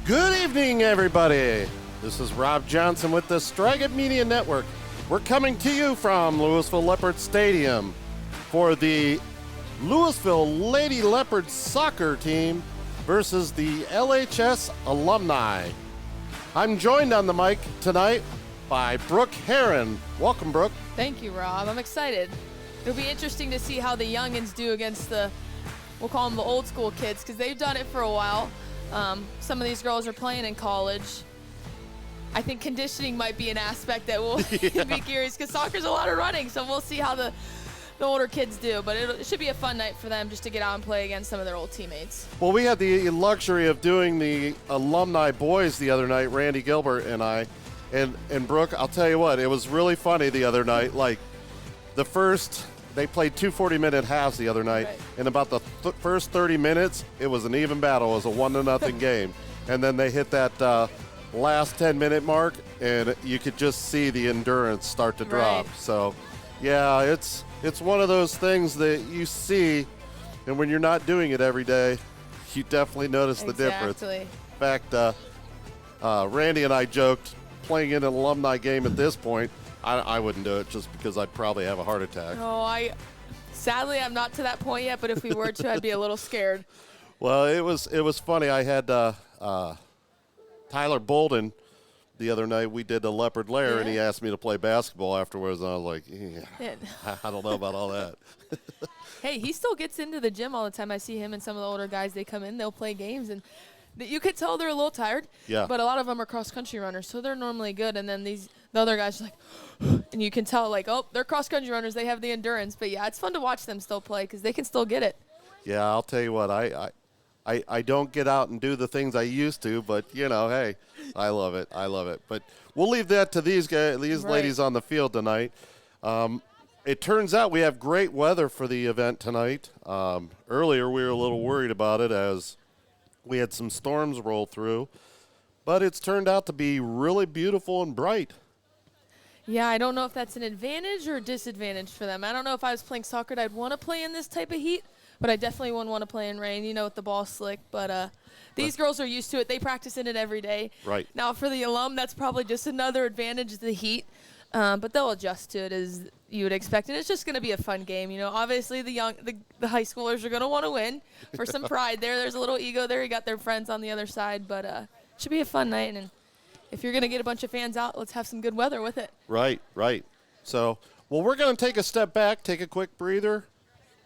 Good evening, everybody. This is Rob Johnson with the Straggett Media Network. We're coming to you from Louisville Leopard Stadium for the Louisville Lady Leopards soccer team versus the LHS Alumni. I'm joined on the mic tonight by Brooke Herron. Welcome, Brooke. Thank you, Rob. I'm excited. It'll be interesting to see how the youngins do against we'll call them the old school kids, because they've done it for a while. Some of these girls are playing in college. I think conditioning might be an aspect that we'll be curious, because soccer's a lot of running, so we'll see how the older kids do. But it should be a fun night for them just to get out and play against some of their old teammates. Well, we had the luxury of doing the alumni boys the other night, Randy Gilbert and I. And Brooke, I'll tell you what, it was really funny the other night. Like, they played 2 40-minute halves the other night. Right. In about the first 30 minutes, it was an even battle. It was a 1-0 game. And then they hit that last 10-minute mark, and you could just see the endurance start to drop. Right. So, yeah, it's one of those things that you see, and when you're not doing it every day, you definitely notice the difference. In fact, Randy and I joked, playing in an alumni game at this point, I wouldn't do it just because I'd probably have a heart attack. Oh, sadly, I'm not to that point yet, but if we were to, I'd be a little scared. Well, it was funny. I had Tyler Bolden the other night. We did a Leopard Lair, and he asked me to play basketball afterwards, and I was like, I don't know about all that. Hey, he still gets into the gym all the time. I see him and some of the older guys, they come in, they'll play games, and you could tell they're a little tired, but a lot of them are cross-country runners, so they're normally good. And then the other guys are like, and you can tell, like, oh, they're cross-country runners. They have the endurance. But, yeah, it's fun to watch them still play because they can still get it. Yeah, I'll tell you what, I don't get out and do the things I used to, but, hey, I love it. I love it. But we'll leave that to these ladies on the field tonight. It turns out we have great weather for the event tonight. Earlier we were a little worried about it as we had some storms roll through, but it's turned out to be really beautiful and bright. Yeah, I don't know if that's an advantage or a disadvantage for them. I don't know if I was playing soccer, I'd want to play in this type of heat, but I definitely wouldn't want to play in rain, with the ball slick. But these girls are used to it. They practice in it every day. Right. Now, for the alum, that's probably just another advantage, the heat. But they'll adjust to it as you would expect. And it's just going to be a fun game. Obviously the high schoolers are going to want to win for some pride there. There's a little ego there. You got their friends on the other side. But it should be a fun night. And if you're going to get a bunch of fans out, let's have some good weather with it. Right. So, we're going to take a step back, take a quick breather,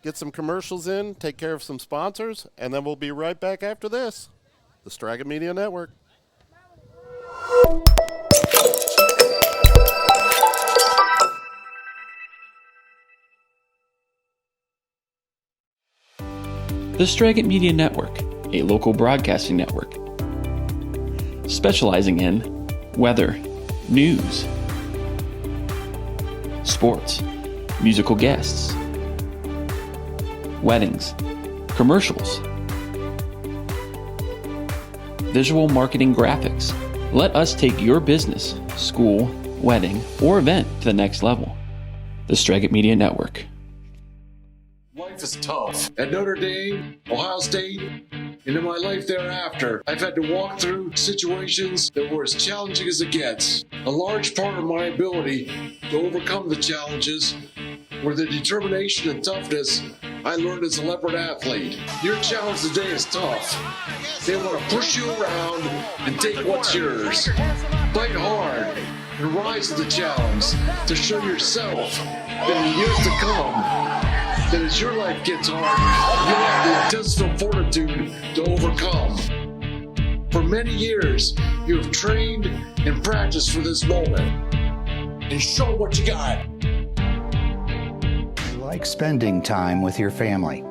get some commercials in, take care of some sponsors, and then we'll be right back after this. The Straggett Media Network. The Straggett Media Network, a local broadcasting network, specializing in weather, news, sports, musical guests, weddings, commercials, visual marketing graphics. Let us take your business, school, wedding, or event to the next level. The Straggett Media Network. Life is tough. At Notre Dame, Ohio State, and in my life thereafter, I've had to walk through situations that were as challenging as it gets. A large part of my ability to overcome the challenges were the determination and toughness I learned as a Leopard athlete. Your challenge today is tough. They want to push you around and take what's yours. Fight hard and rise to the challenge to show yourself that in years to come, that as your life gets hard, you'll have the intestinal fortitude to overcome. For many years, you have trained and practiced for this moment. And show what you got. You like spending time with your family,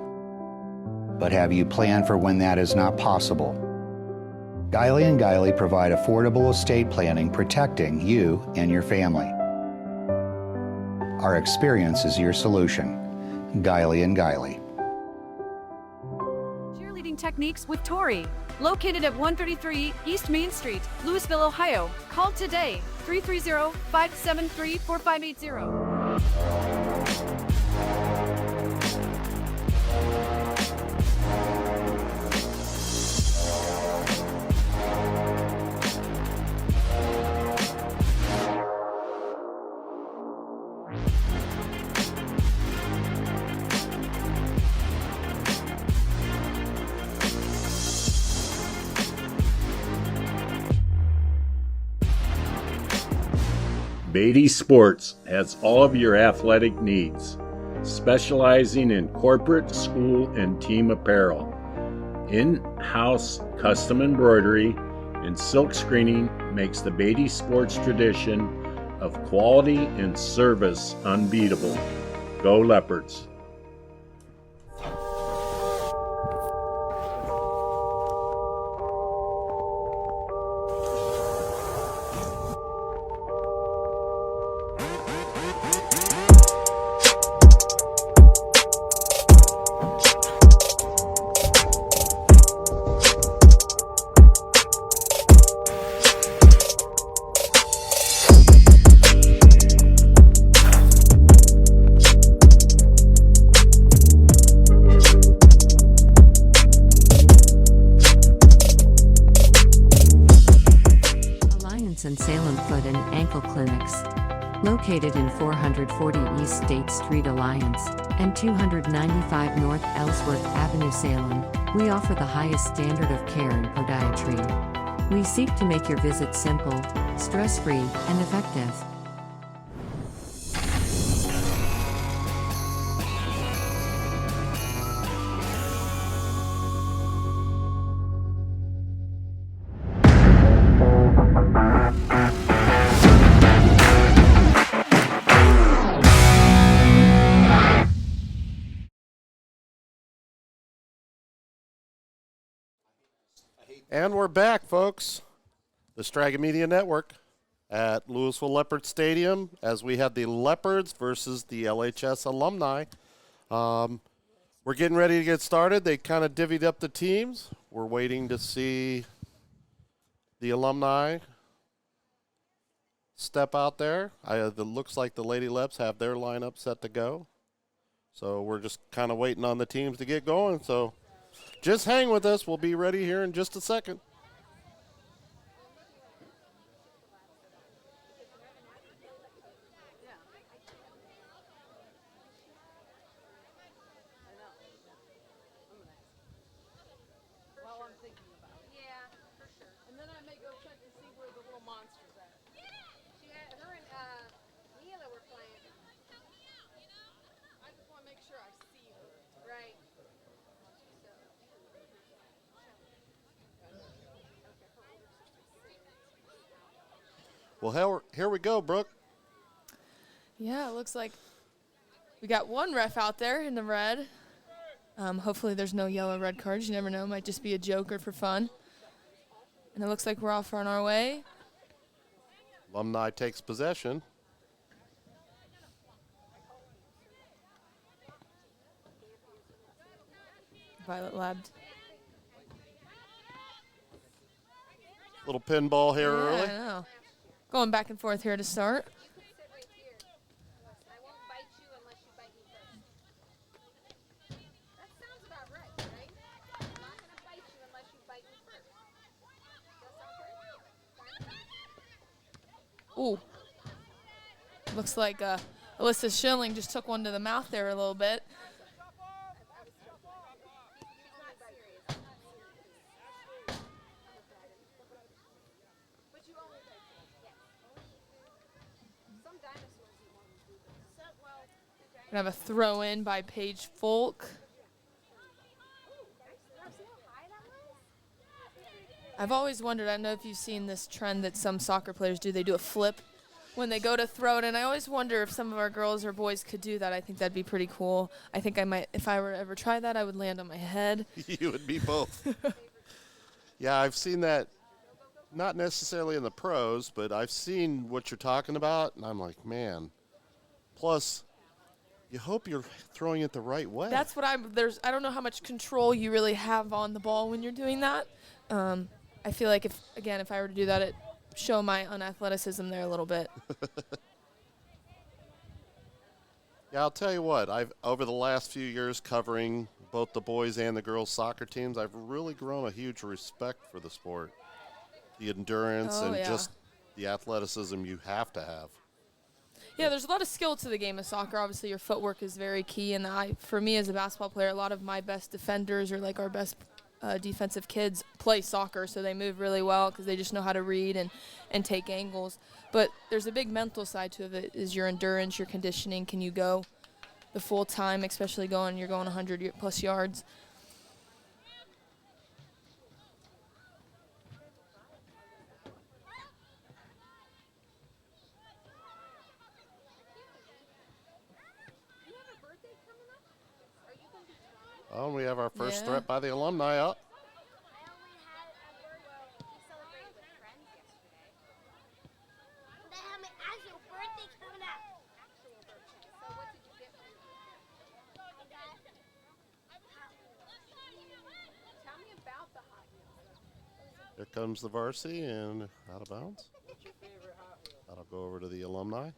but have you planned for when that is not possible? Guiley & Guiley provide affordable estate planning protecting you and your family. Our experience is your solution. Guiley & Guiley. Cheerleading techniques with Tori. Located at 133 East Main Street, Louisville, Ohio. Call today, 330-573-4580. Beatty Sports has all of your athletic needs, specializing in corporate, school, and team apparel. In-house custom embroidery and silk screening makes the Beatty Sports tradition of quality and service unbeatable. Go Leopards! And Salem Foot and Ankle Clinics. Located in 440 East State Street Alliance and 295 North Ellsworth Avenue, Salem, we offer the highest standard of care in podiatry. We seek to make your visit simple, stress-free, and effective. And we're back, folks. The Strega Media Network at Louisville Leopard Stadium as we have the Leopards versus the LHS Alumni. We're getting ready to get started. They kind of divvied up the teams. We're waiting to see the Alumni step out there. It looks like the Lady Leps have their lineup set to go. So we're just kind of waiting on the teams to get going. So just hang with us. We'll be ready here in just a second. Well, here we go, Brooke. Yeah, it looks like we got one ref out there in the red. Hopefully there's no yellow red cards. You never know. It might just be a joker for fun. And it looks like we're off on our way. Alumni takes possession. Violet labbed. Little pinball here Yeah, early. I know. Going back and forth here to start. Ooh. Looks like Alyssa Schilling just took one to the mouth there a little bit. Gonna have a throw in by Paige Folk. I've always wondered, I don't know if you've seen this trend that some soccer players do. They do a flip when they go to throw it, and I always wonder if some of our girls or boys could do that. I think that'd be pretty cool. I think I might, if I were to ever try that, I would land on my head. You would be both. Yeah, I've seen that, not necessarily in the pros, but I've seen what you're talking about, and I'm like, man. Plus, you hope you're throwing it the right way. That's what I don't know how much control you really have on the ball when you're doing that. I feel like if I were to do that, it'd show my unathleticism there a little bit. Yeah, I'll tell you what, over the last few years covering both the boys and the girls soccer teams, I've really grown a huge respect for the sport. The endurance just the athleticism you have to have. Yeah, there's a lot of skill to the game of soccer. Obviously, your footwork is very key, and for me as a basketball player, a lot of my best defenders or like our best defensive kids play soccer, so they move really well because they just know how to read and take angles. But there's a big mental side to it, is your endurance, your conditioning. Can you go the full time, especially you're going 100 plus yards? Oh, and we have our first threat by the Alumni up. Here comes the varsity and out of bounds. That'll go over to the Alumni.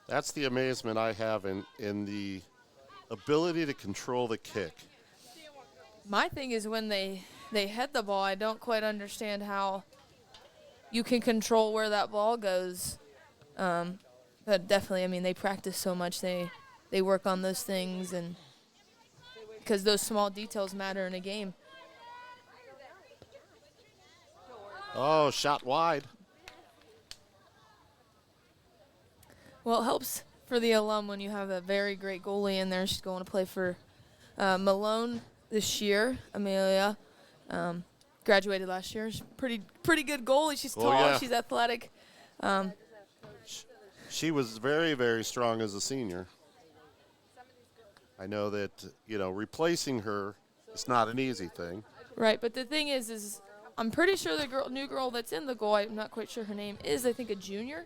That's the amazement I have in the ability to control the kick. My thing is when they head the ball, I don't quite understand how you can control where that ball goes. But definitely, I mean, they practice so much. They work on those things, and because those small details matter in a game. Oh, shot wide. Well, it helps for the alum when you have a very great goalie in there. She's going to play for Malone this year. Amelia graduated last year. She's pretty good goalie. She's tall. Yeah. She's athletic. She was very, very strong as a senior. I know that, replacing her is not an easy thing. Right, but the thing is I'm pretty sure the new girl that's in the goal, I'm not quite sure her name, is I think a junior.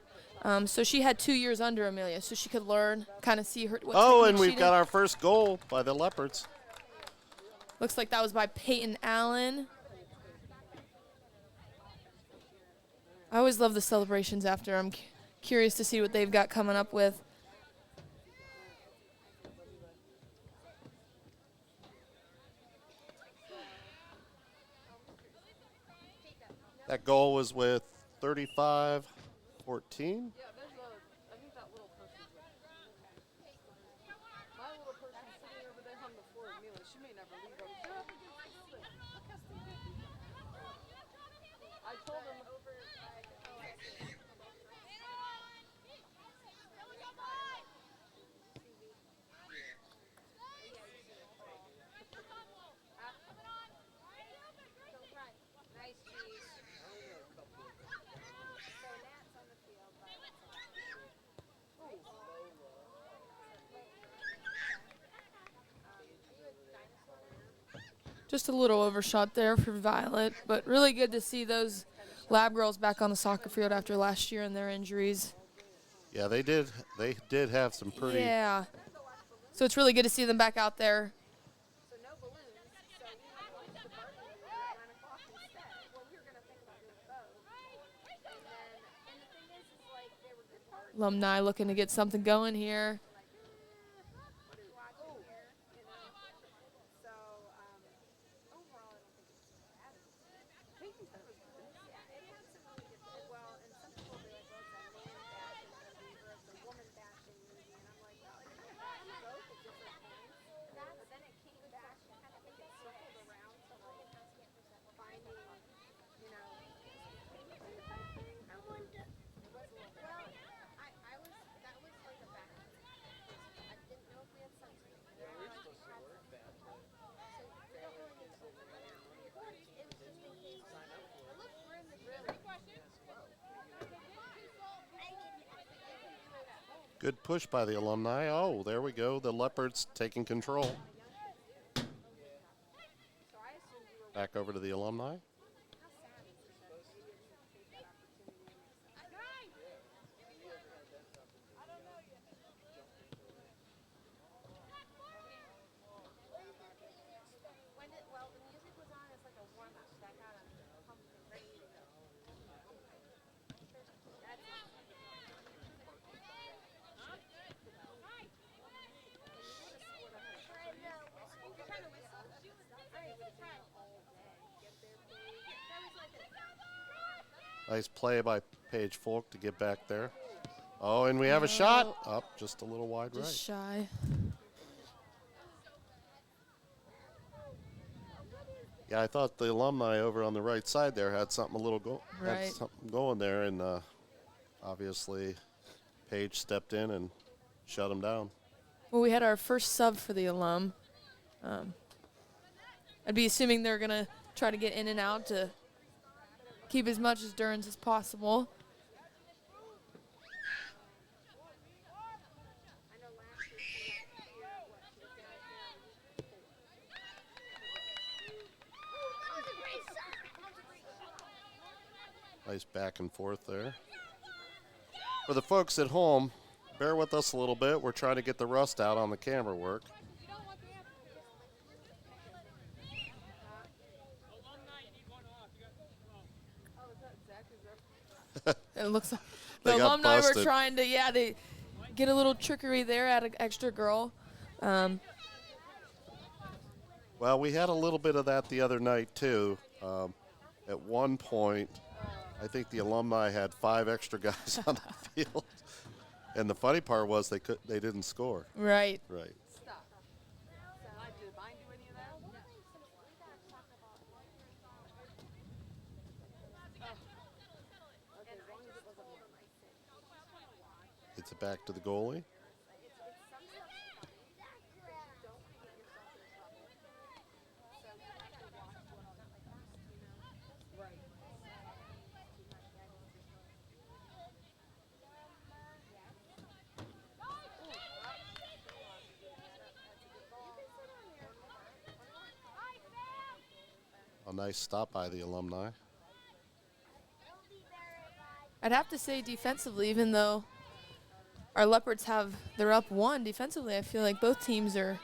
So she had 2 years under Amelia, so she could learn, kind of see her. And we've got our first goal by the Leopards. Looks like that was by Peyton Allen. I always love the celebrations after. I'm curious to see what they've got coming up with. That goal was with 35-14. Just a little overshot there for Violet, but really good to see those lab girls back on the soccer field after last year and their injuries. Yeah, they did. They did have some pretty. Yeah. So it's really good to see them back out there. Alumni looking to get something going here. Good push by the Alumni. Oh, there we go. The Leopards taking control. Back over to the Alumni. Nice play by Paige Folk to get back there. Oh, and we have a shot. Up just a little wide right. Just shy. Yeah, I thought the Alumni over on the right side there had something Right. had something going there, and obviously Paige stepped in and shut them down. Well, we had our first sub for the Alum. I'd be assuming they're going to try to get in and out to keep as much endurance as possible. Nice back and forth there. For the folks at home, bear with us a little bit. We're trying to get the rust out on the camera work. It looks like They the got Alumni were busted. trying to, they get a little trickery there at an extra girl. Well, we had a little bit of that the other night, too. At one point, I think the Alumni had 5 extra guys on the field. And the funny part was they didn't score. Right. Right. Gets it back to the goalie. A nice stop by the Alumni. I'd have to say defensively, even though our Leopards they're up 1 defensively, I feel like both teams are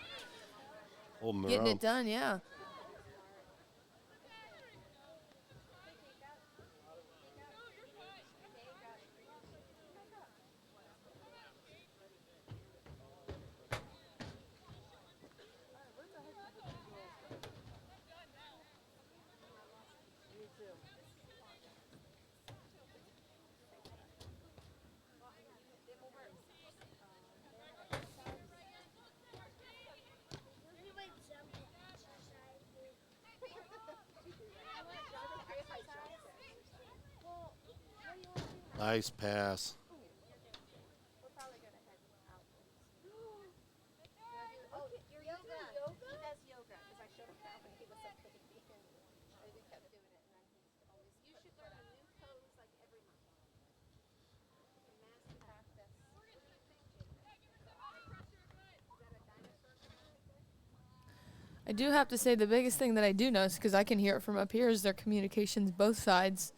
Holding their getting own. it done, yeah. Nice pass. I do have to say the biggest thing that I do notice, because I can hear it from up here, is their communications both sides,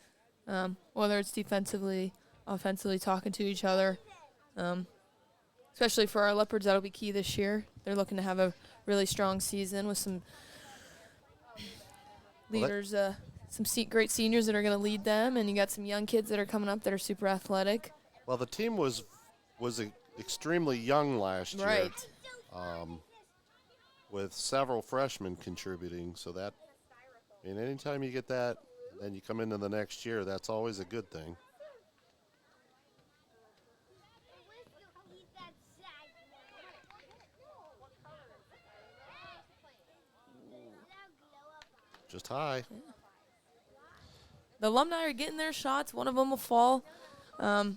whether it's defensively, offensively, talking to each other. Especially for our Leopards, that'll be key this year. They're looking to have a really strong season with some leaders, great seniors that are going to lead them, and you got some young kids that are coming up that are super athletic. Well, the team was extremely young last year. Right. With several freshmen contributing, so that, anytime you get that, and you come into the next year, that's always a good thing. Just high. Yeah. The Alumni are getting their shots. One of them will fall. I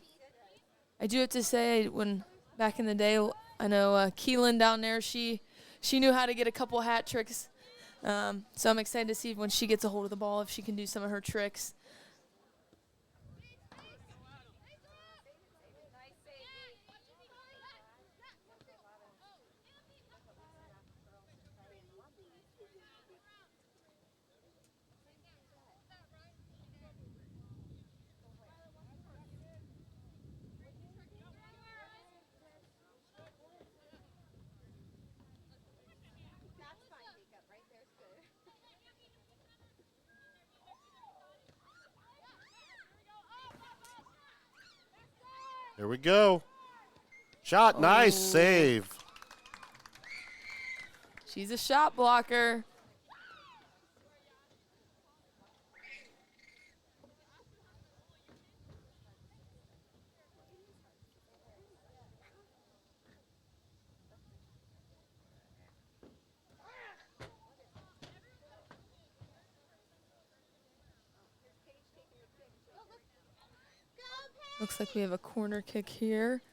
do have to say, when back in the day, I know Keelan down there, she knew how to get a couple hat tricks. So I'm excited to see when she gets a hold of the ball, if she can do some of her tricks. Here we go. Shot. Nice save. She's a shot blocker. Looks like we have a corner kick here.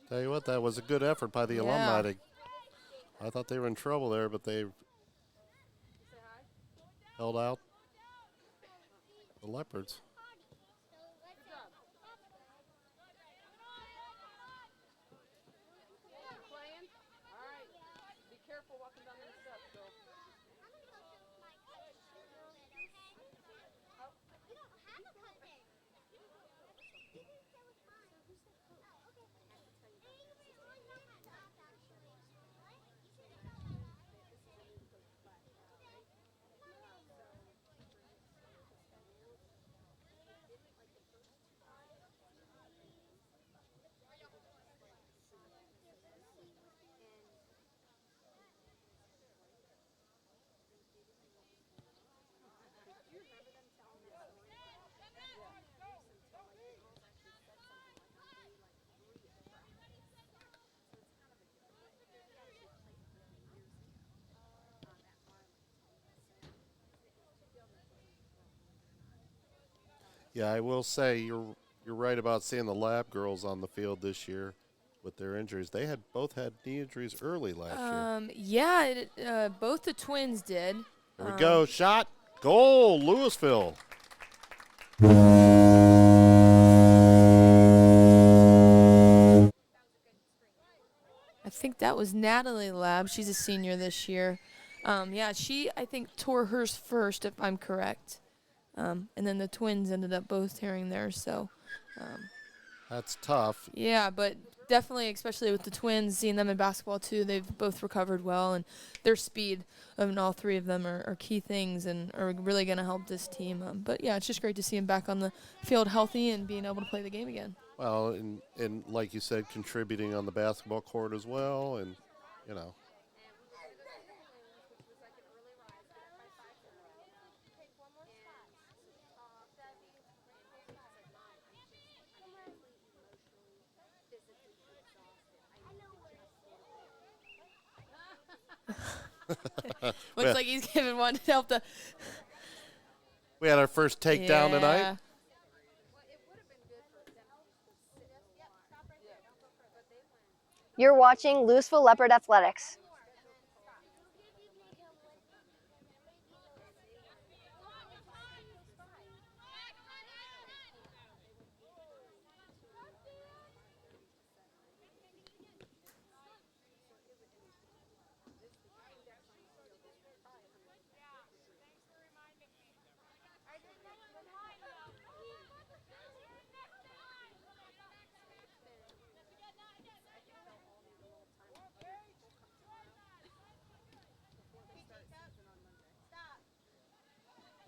Tell you what, that was a good effort by the Alumni. I thought they were in trouble there, but they held out the Leopards. Yeah, I will say you're right about seeing the Lab girls on the field this year with their injuries. They had both had knee injuries early last year. Yeah, both the Twins did. There we go. Shot. Goal. Louisville. I think that was Natalie Lab. She's a senior this year. Yeah, she, I think, tore hers first, if I'm correct. And then the Twins ended up both tearing theirs. So that's tough. Yeah, but definitely, especially with the Twins, seeing them in basketball too, they've both recovered well, and their speed, and all three of them are key things and are really going to help this team. But yeah, it's just great to see them back on the field healthy and being able to play the game again. Well, and like you said, contributing on the basketball court as well, and you know. Looks like he's giving one to help the. We had our first takedown tonight. You're watching Louisville Leopard Athletics.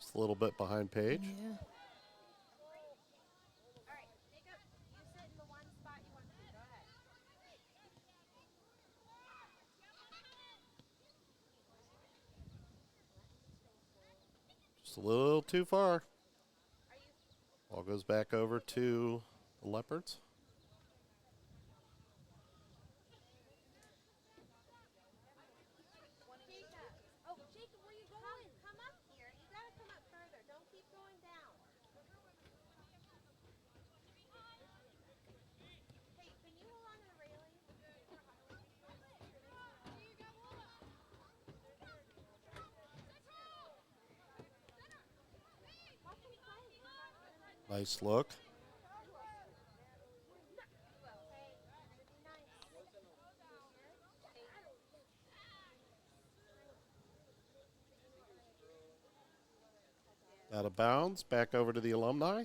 Just a little bit behind Paige. Yeah. Just a little too far. Ball goes back over to the Leopards. Nice look. Out of bounds, back over to the Alumni.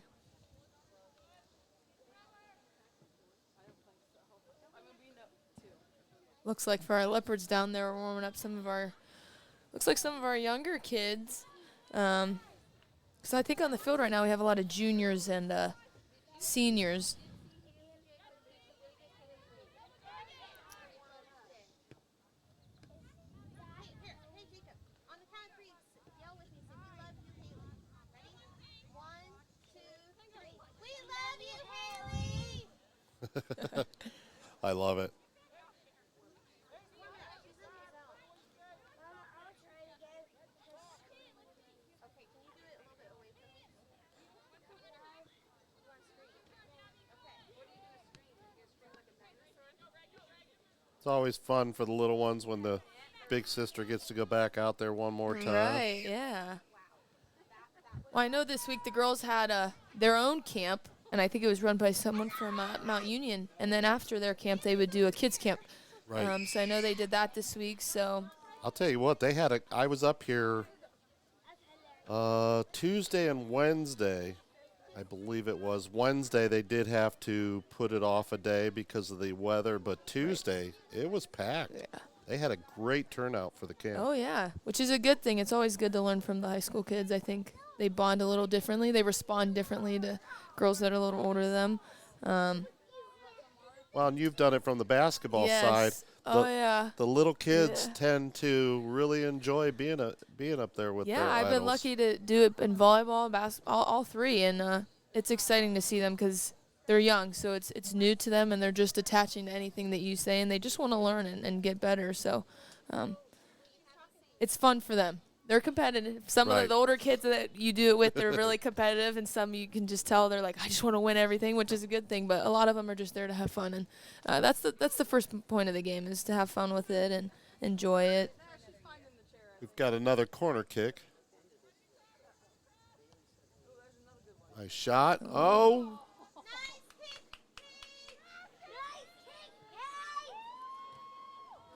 Looks like for our Leopards down there, we're warming up some of our younger kids. So I think on the field right now we have a lot of juniors and seniors. I love it. It's always fun for the little ones when the big sister gets to go back out there one more time. Right, yeah. Well, I know this week the girls had their own camp, and I think it was run by someone from Mount Union. And then after their camp, they would do a kids camp. Right. So I know they did that this week. So I'll tell you what, I was up here Tuesday and Wednesday. I believe it was Wednesday. They did have to put it off a day because of the weather, but Tuesday it was packed. Yeah. They had a great turnout for the camp. Oh, yeah, which is a good thing. It's always good to learn from the high school kids. I think they bond a little differently. They respond differently to girls that are a little older than them. Well, and you've done it from the basketball side. Yeah. The little kids tend to really enjoy being up there with their I've been lucky to do it in volleyball, basketball, all three, and it's exciting to see them because they're young, so it's new to them, and they're just attaching to anything that you say, and they just want to learn and get better. So it's fun for them. They're competitive. Some of the older kids that you do it with, they're really competitive, and some you can just tell they're like, I just want to win everything, which is a good thing. But a lot of them are just there to have fun, and that's the first point of the game is to have fun with it and enjoy it. We've got another corner kick. Nice shot. Oh.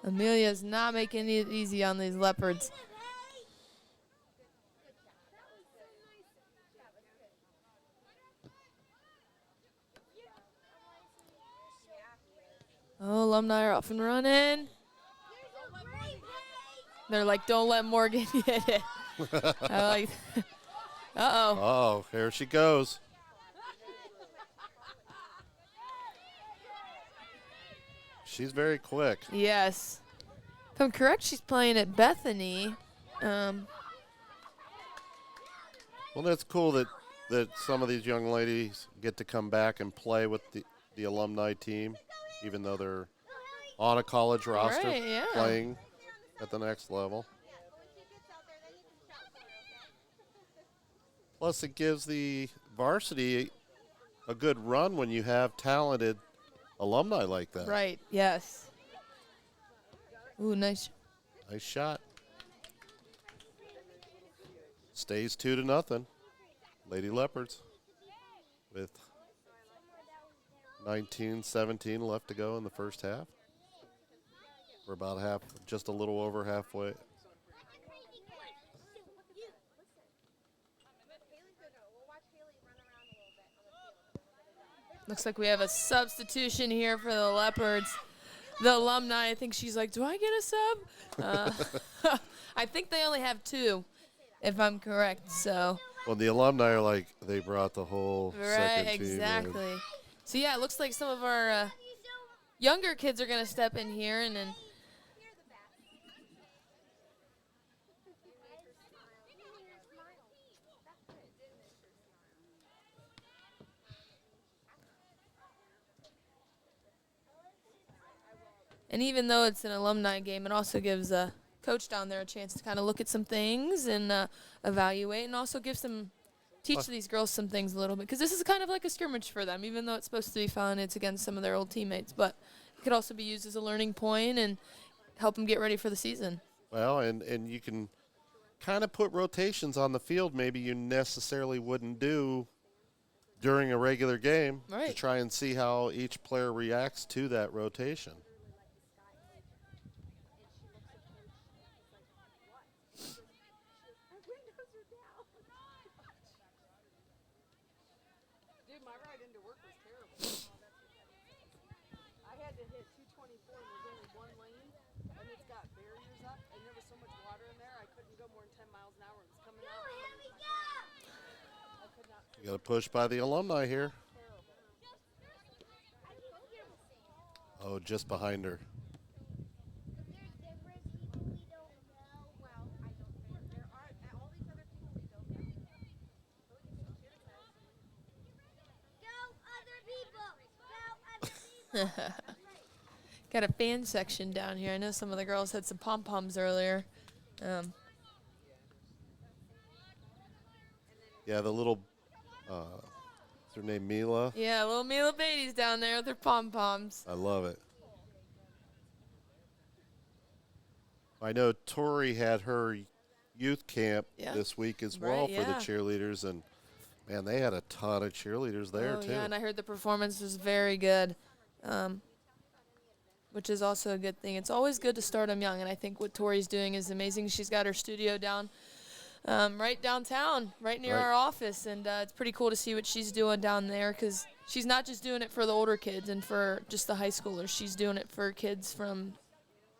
Amelia's not making it easy on these Leopards. Oh, Alumni are off and running. They're like, don't let Morgan hit it. Uh-oh. Oh, here she goes. She's very quick. Yes. If I'm correct, she's playing at Bethany. Well, that's cool that some of these young ladies get to come back and play with the alumni team, even though they're on a college roster playing at the next level. Plus, it gives the varsity a good run when you have talented alumni like that. Right, yes. Ooh, nice shot. Stays 2-0. Lady Leopards with 19-17 left to go in the first half. We're about just a little over halfway. Looks like we have a substitution here for the Leopards. The Alumni, I think she's like, do I get a sub? I think they only have 2, if I'm correct. So. Well, the Alumni are like, they brought the whole second team exactly. in. So, yeah, it looks like some of our younger kids are going to step in here and then. And even though it's an alumni game, it also gives a coach down there a chance to kind of look at some things and evaluate, and also teach these girls some things a little bit. Because this is kind of like a scrimmage for them, even though it's supposed to be fun. It's against some of their old teammates, but it could also be used as a learning point and help them get ready for the season. Well, and you can kind of put rotations on the field maybe you necessarily wouldn't do during a regular game to try and see how each player reacts to that rotation. Dude, my ride into work was terrible. I had to hit 224 and there's only one lane, and it's got barriers up, and there was so much water in there, I couldn't go more than 10 miles an hour. It was coming out. I could not. You got to push by the alumni here. Oh, just behind her. Got a fan section down here. I know some of the girls had some pom-poms earlier. Yeah, the little, what's her name, Mila? Yeah, little Mila Beatty's down there with her pom-poms. I love it. I know Tori had her youth camp this week as well for the cheerleaders, and man, they had a ton of cheerleaders there too. Yeah, and I heard the performance was very good, which is also a good thing. It's always good to start them young, and I think what Tori's doing is amazing. She's got her studio down right downtown, right near our office, and it's pretty cool to see what she's doing down there because she's not just doing it for the older kids and for just the high schoolers. She's doing it for kids from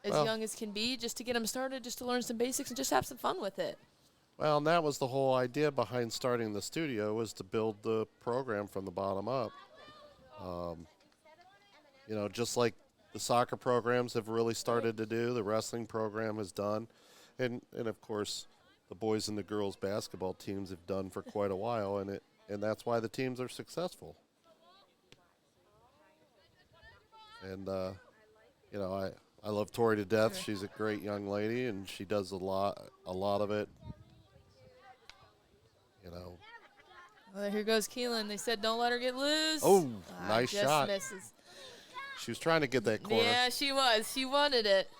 as young as can be, just to get them started, just to learn some basics and just have some fun with it. Well, and that was the whole idea behind starting the studio, was to build the program from the bottom up. You know, just like the soccer programs have really started to do, the wrestling program has done, and of course the boys and the girls basketball teams have done for quite a while, and that's why the teams are successful. And you know, I love Tori to death. She's a great young lady, and she does a lot of it. You know. Well, here goes Keelan. They said don't let her get loose. Oh, nice shot. Misses. She was trying to get that corner. Yeah, she was. She wanted it.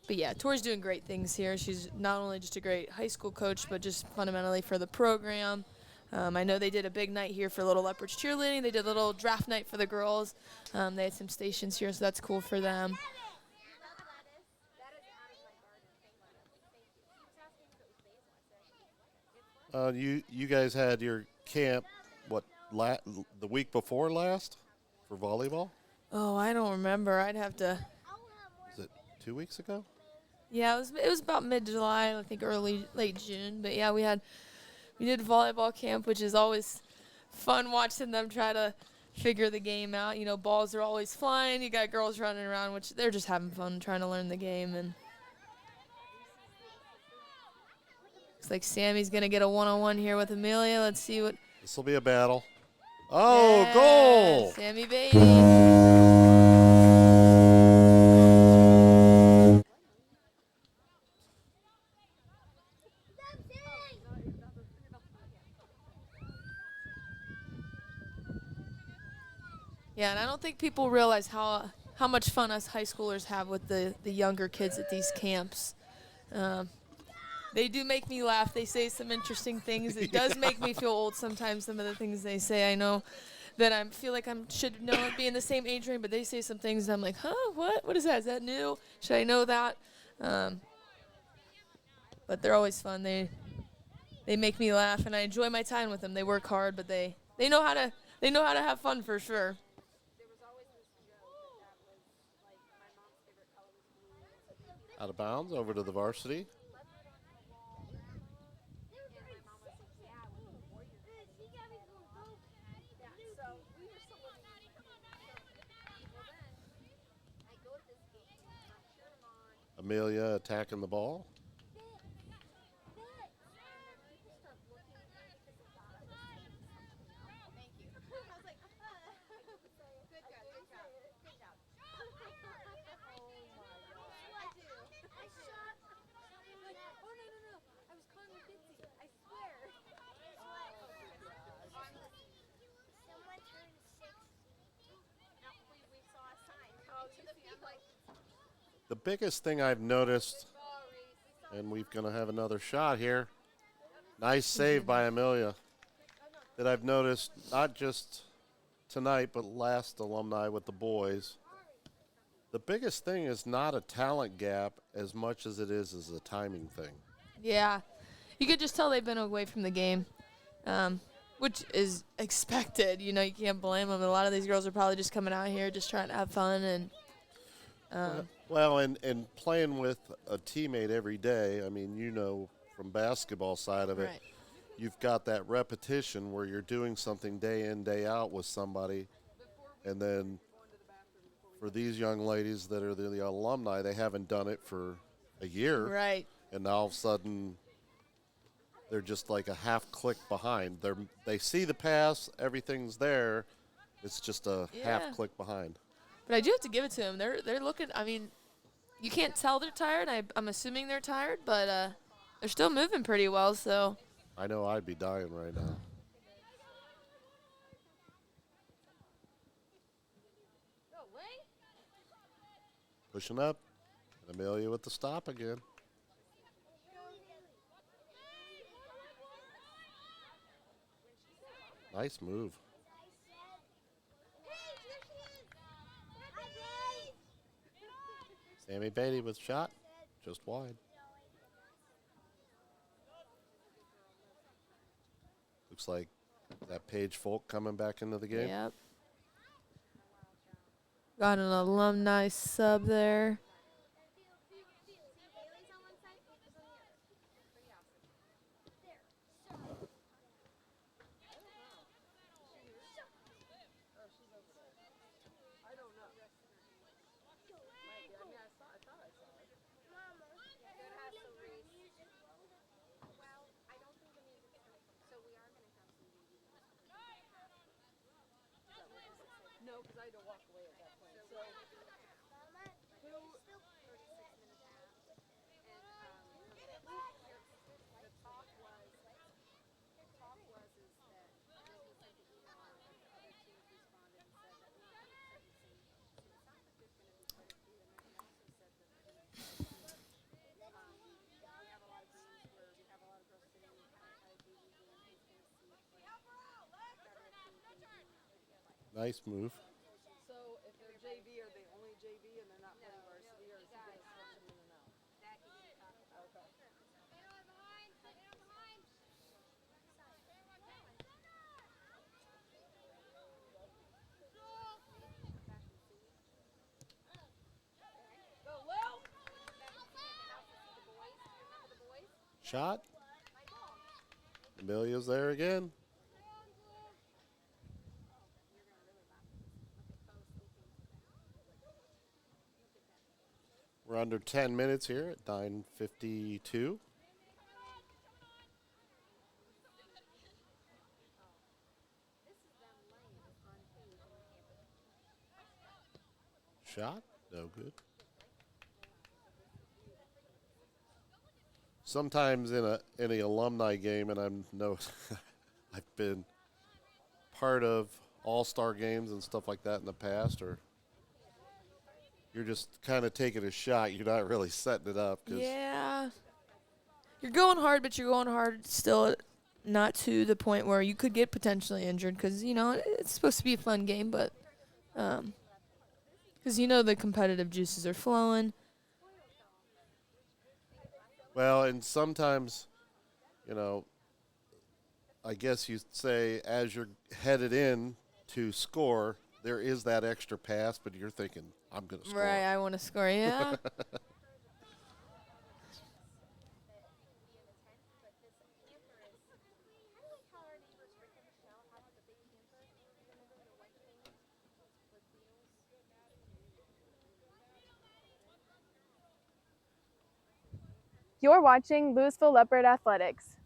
But yeah, Tori's doing great things here. She's not only just a great high school coach, but just fundamentally for the program. I know they did a big night here for Little Leopards cheerleading. They did a little draft night for the girls. They had some stations here, so that's cool for them. You guys had your camp, the week before last for volleyball? Oh, I don't remember. I'd have to. Was it 2 weeks ago? Yeah, it was about mid-July, I think late June. But yeah, we did volleyball camp, which is always fun watching them try to figure the game out. You know, balls are always flying. You got girls running around, which they're just having fun trying to learn the game. And looks like Sammy's going to get a one-on-one here with Amelia. Let's see what. This will be a battle. Oh, yeah, goal! Sammy Beatty. Yeah, and I don't think people realize how much fun us high schoolers have with the younger kids at these camps. They do make me laugh. They say some interesting things. It does make me feel old sometimes, some of the things they say. I know that I feel like I should know it, be in the same age range, but they say some things and I'm like, huh, what? What is that? Is that new? Should I know that? But they're always fun. They make me laugh, and I enjoy my time with them. They work hard, but they know how to have fun for sure. Out of bounds, over to the varsity. Amelia attacking the ball. The biggest thing I've noticed, and we're going to have another shot here. Nice save by Amelia. That I've noticed not just tonight, but last alumni with the boys. The biggest thing is not a talent gap as much as it is a timing thing. Yeah. you could just tell they've been away from the game, which is expected. You know, you can't blame them. A lot of these girls are probably just coming out here just trying to have fun and. Well, and playing with a teammate every day. I mean, you know, from basketball side of it, Right. you've got that repetition where you're doing something day in, day out with somebody, and then for these young ladies that are the alumni, they haven't done it for a year, Right. and now all of a sudden they're just like a half click behind. They see the pass, everything's there. It's just a half click behind. But I do have to give it to them. They're looking. I mean, you can't tell they're tired. I'm assuming they're tired, but they're still moving pretty well. So. I know I'd be dying right now. Pushing up. Amelia with the stop again. Nice move. Sammy Beatty with shot. Just wide. Looks like that Paige Folk coming back into the game. Yep. Got an alumni sub there. No, because I had to walk away at that point. So, Nice move. so if they're JV, are they only JV and they're not playing varsity, or is he going to switch them in and out? Okay. Shot. Amelia's there again. We're under 10 minutes here at 9:52. Shot. No good. Sometimes in an alumni game, and I've been part of all-star games and stuff like that in the past, or you're just kind of taking a shot. You're not really setting it up. Yeah. You're going hard, but you're going hard still not to the point where you could get potentially injured because, you know, it's supposed to be a fun game, but because, you know, the competitive juices are flowing. Well, and sometimes, you know, I guess you'd say as you're headed in to score, there is that extra pass, but you're thinking, I'm going to score. Right, I want to score, yeah. You're watching Louisville Leopard Athletics.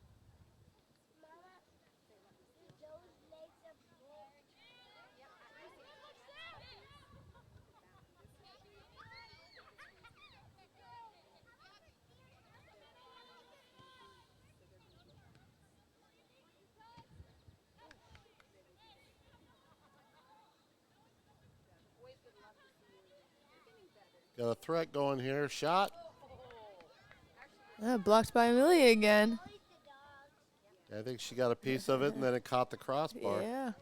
Got a threat going here. Shot. Blocked by Amelia again. I think she got a piece of it, and then it caught the crossbar. Yeah.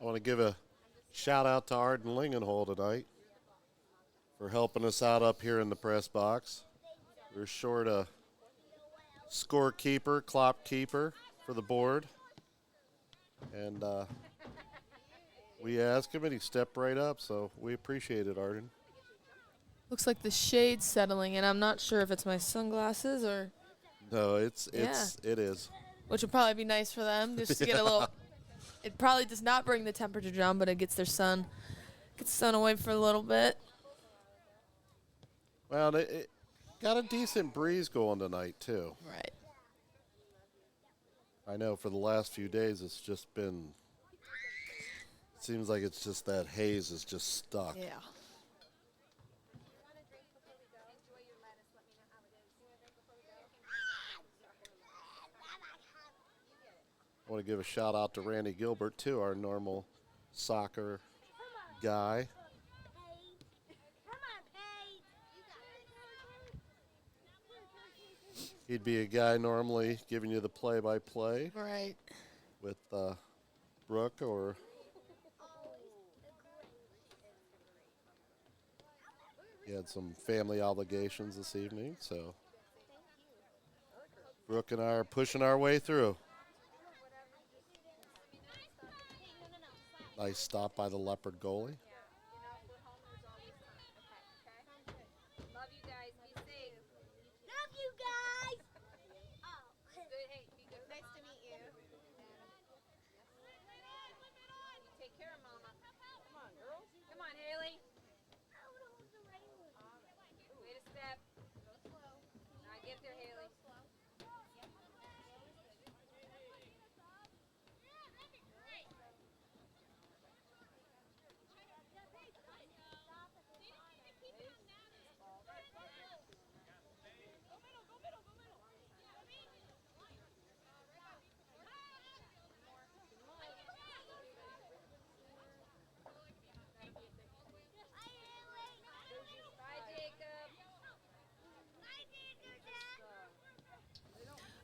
I want to give a shout out to Arden Lingenhol tonight for helping us out up here in the press box. We're short a scorekeeper, clock keeper for the board. And we asked him and he stepped right up, so we appreciate it, Arden. Looks like the shade's settling, and I'm not sure if it's my sunglasses or. No, it is. Which would probably be nice for them, just to get a little. It probably does not bring the temperature down, but it gets their sun away for a little bit. Well, it got a decent breeze going tonight too. Right. I know for the last few days it's just been. It seems like it's just that haze is just stuck. Yeah. I want to give a shout out to Randy Gilbert too, our normal soccer guy. He'd be a guy normally giving you the play-by-play. Right. With Brooke or he had some family obligations this evening, so Brooke and I are pushing our way through. Nice stop by the Leopard goalie. Love you guys. Be safe. Love you guys. Oh, good. Hey, be good. Nice to meet you. You take care of Mama. Come on, girls. Come on, Haley. Wait a step. Now get there, Haley.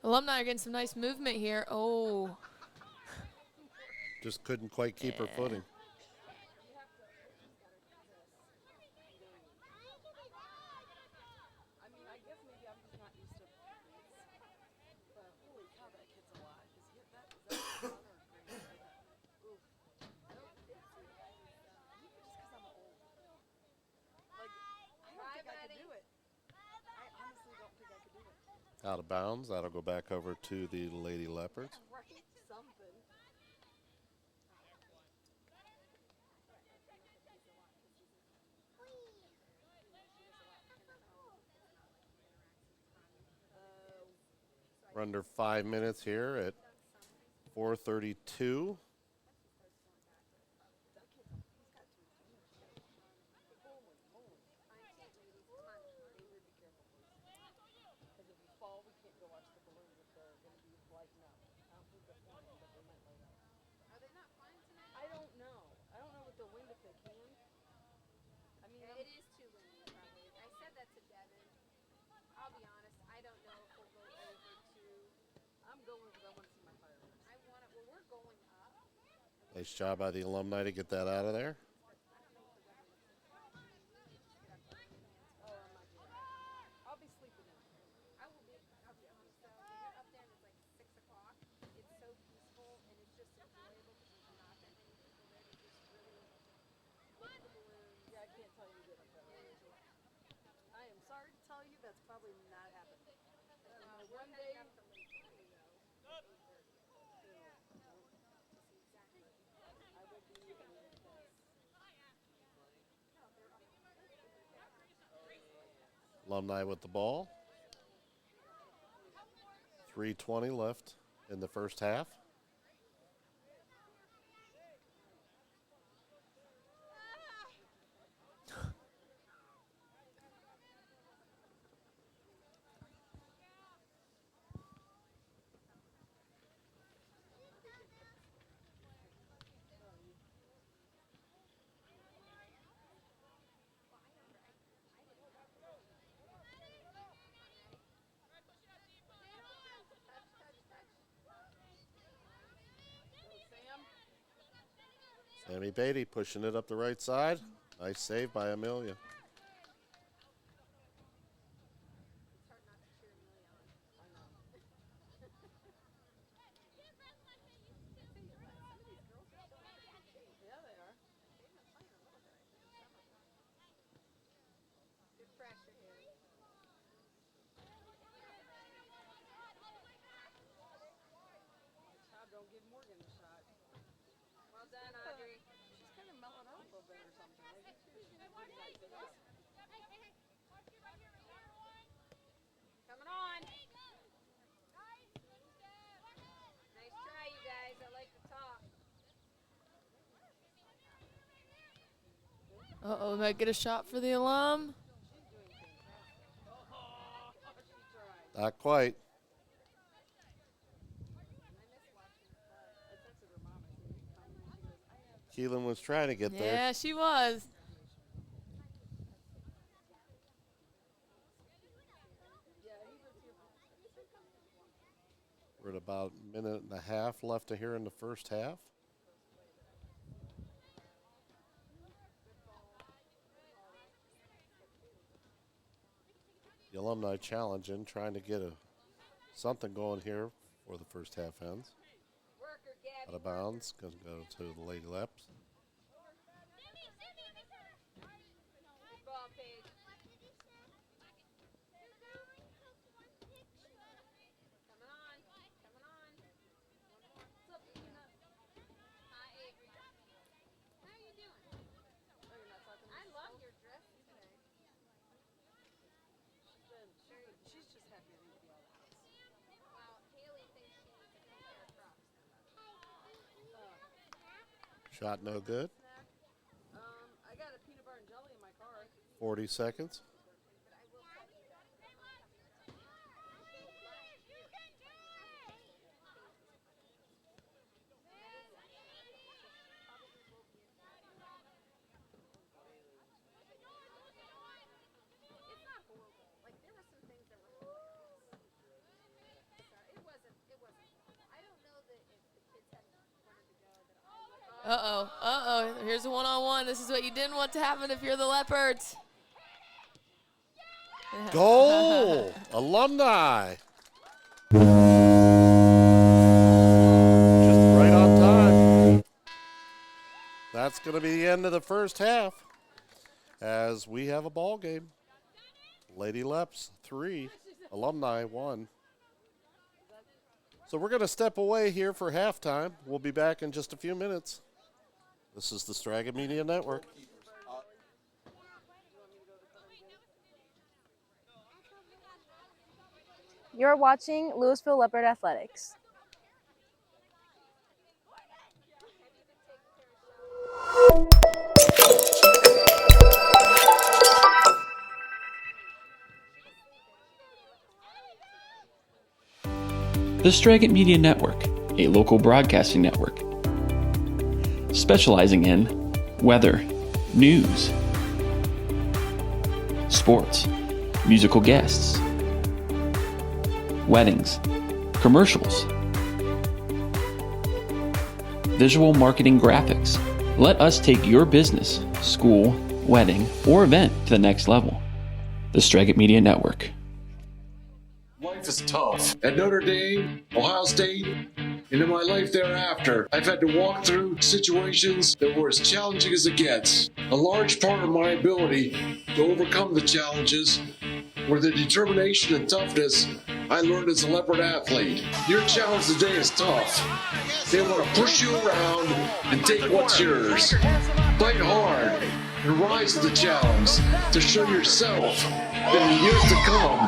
Alumni are getting some nice movement here. Oh. Just couldn't quite keep her footing. Out of bounds. That'll go back over to the Lady Leopards. We're under 5 minutes here at 4:32. It is too windy, probably. I said that to Devin. I'll be honest, I don't know if we'll go over to. I'm going because I want to see my fireworks. Well, we're going up. Nice job by the Alumni to get that out of there. I'll be sleeping in. I will be. I'll be honest though, when you're up there and it's like 6 o'clock, it's so peaceful and it's just enjoyable because there's not that many people there to just really look at the balloons. Yeah, I can't tell you that. I am sorry to tell you that's probably not happening. We're heading up to Lake Erie, though. I will be in this. Alumni with the ball. 3:20 left in the first half. Sammy Beatty pushing it up the right side. Nice save by Amelia. Don't give Morgan a shot. Well done, Audrey. She's kind of mellowed out a little bit or something. Maybe coming on. Nice try, you guys. I like the talk. Uh-oh, might get a shot for the alum. Not quite. Keelan was trying to get there. Yeah, she was. We're at about a minute and a half left to here in the first half. The Alumni challenging, trying to get something going here before the first half ends. Out of bounds, going to go to the Lady Leps. She's just happy to be out of the house. Well, Haley thinks she needs a new pair of Crocs. Shot no good. I got a peanut butter and jelly in my car. 40 seconds. It's not horrible. Like, there were some things that were hilarious. So it wasn't. I don't know that if the kids hadn't wanted to go, that I would. Uh-oh. Here's a one-on-one. This is what you didn't want to happen if you're the Leopards. Goal! Alumni! Just right on time. That's going to be the end of the first half as we have a ball game. Lady Leps 3, Alumni 1. So we're going to step away here for halftime. We'll be back in just a few minutes. This is the Straga Media Network. You're watching Louisville Leopard Athletics. The Straga Media Network, a local broadcasting network, specializing in weather, news, sports, musical guests, weddings, commercials, visual marketing graphics. Let us take your business, school, wedding, or event to the next level. The Straga Media Network. Life is tough. At Notre Dame, Ohio State, and in my life thereafter, I've had to walk through situations that were as challenging as it gets. A large part of my ability to overcome the challenges were the determination and toughness I learned as a Leopard athlete. Your challenge today is tough. They want to push you around and take what's yours. Fight hard and rise to the challenge to show yourself that in years to come,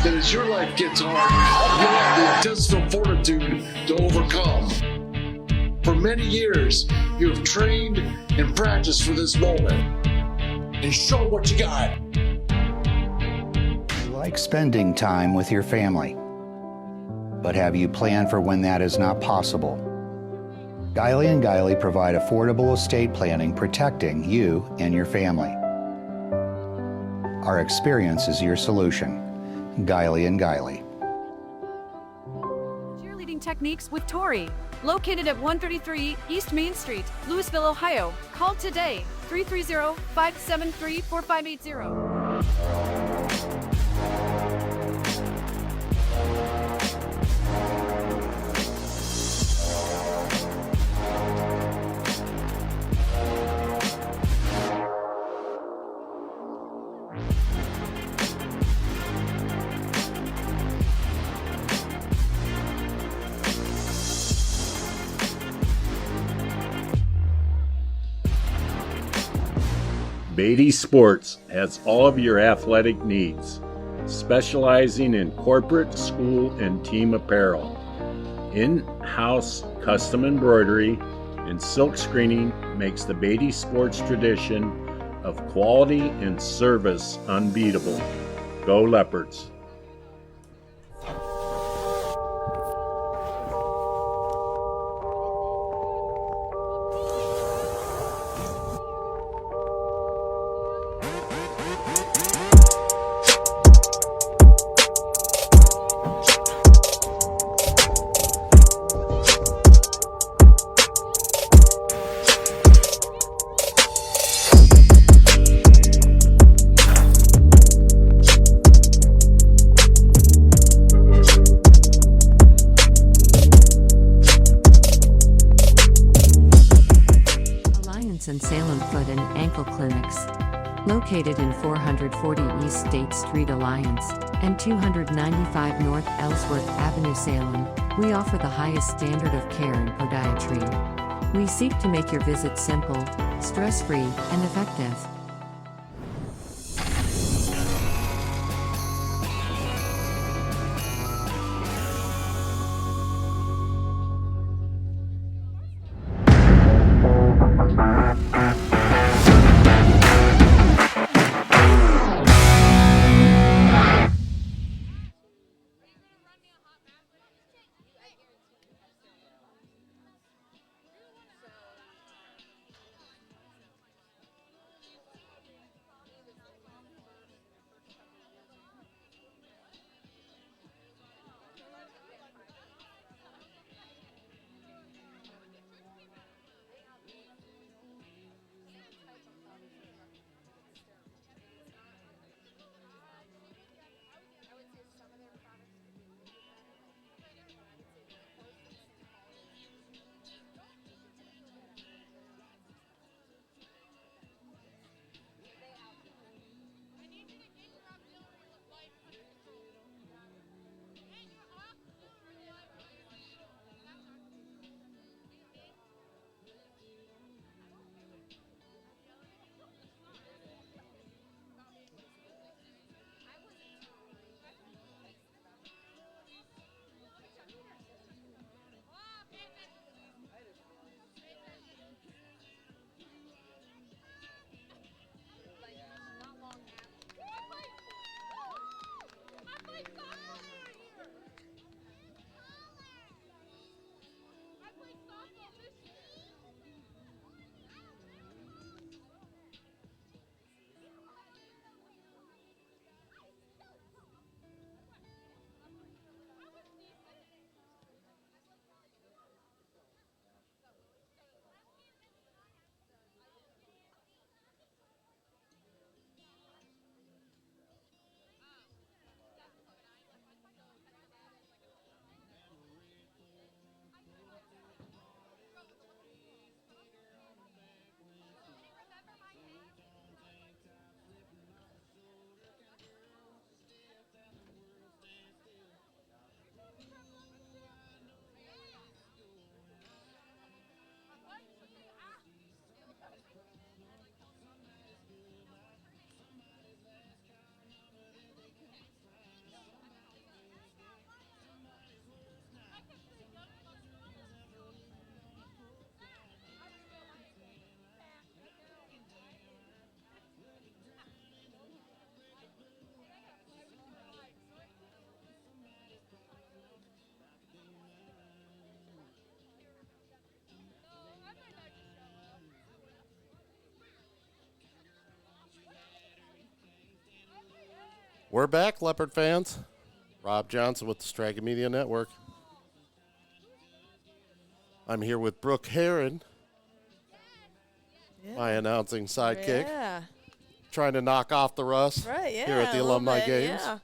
that as your life gets hard, you'll have the intestinal fortitude to overcome. For many years, you have trained and practiced for this moment. And show what you got. You like spending time with your family, but have you planned for when that is not possible? Guiley & Guiley provide affordable estate planning protecting you and your family. Our experience is your solution. Guiley & Guiley. Cheerleading techniques with Tori. located at 133 East Main Street, Louisville, Ohio. Call today, 330-573-4580. Beatty Sports has all of your athletic needs, specializing in corporate, school, and team apparel. In-house custom embroidery and silk screening makes the Beatty Sports tradition of quality and service unbeatable. Go Leopards! And Salem Foot and Ankle Clinics. Located in 440 East State Street Alliance and 295 North Ellsworth Avenue, Salem, we offer the highest standard of care in podiatry. We seek to make your visit simple, stress-free, and effective. We're back, Leopard fans. Rob Johnson with the Strega Media Network. I'm here with Brooke Heron, Yeah. my announcing sidekick, Yeah. trying to knock off the rust Right, yeah. here at the a little alumni bit, games. Yeah.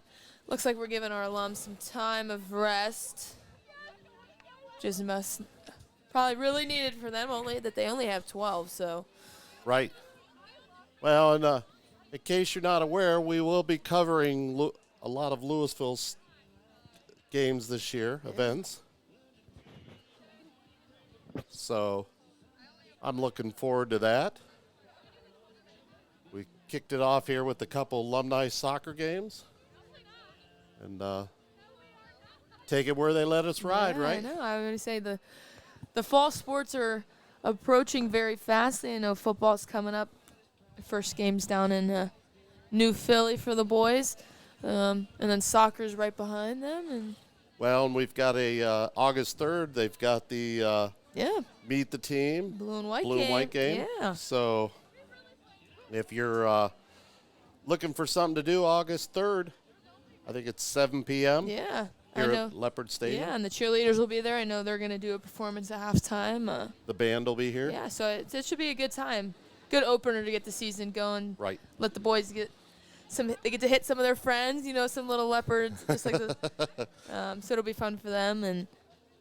Looks like we're giving our alums some time of rest. Just must probably really needed for them, only that they only have 12, so. Right. Well, and in case you're not aware, we will be covering a lot of Louisville's games this year, events. So I'm looking forward to that. We kicked it off here with a couple alumni soccer games. And take it where they let us ride, Yeah, right? I know. I would say the fall sports are approaching very fast. I know football's coming up. First game's down in New Philly for the boys. And then soccer's right behind them. And Well, and we've got a August 3rd. They've got the Meet the Team. Blue and white game. Yeah. So if you're looking for something to do August 3rd, I think it's 7 p.m. Yeah. Here I know. at Leopard Stadium. Yeah, and the cheerleaders will be there. I know they're going to do a performance at halftime. The band will be here. Yeah, so it should be a good time. Good opener to get the season going. Right. Let the boys they get to hit some of their friends, some little leopards, just like the, so it'll be fun for them, and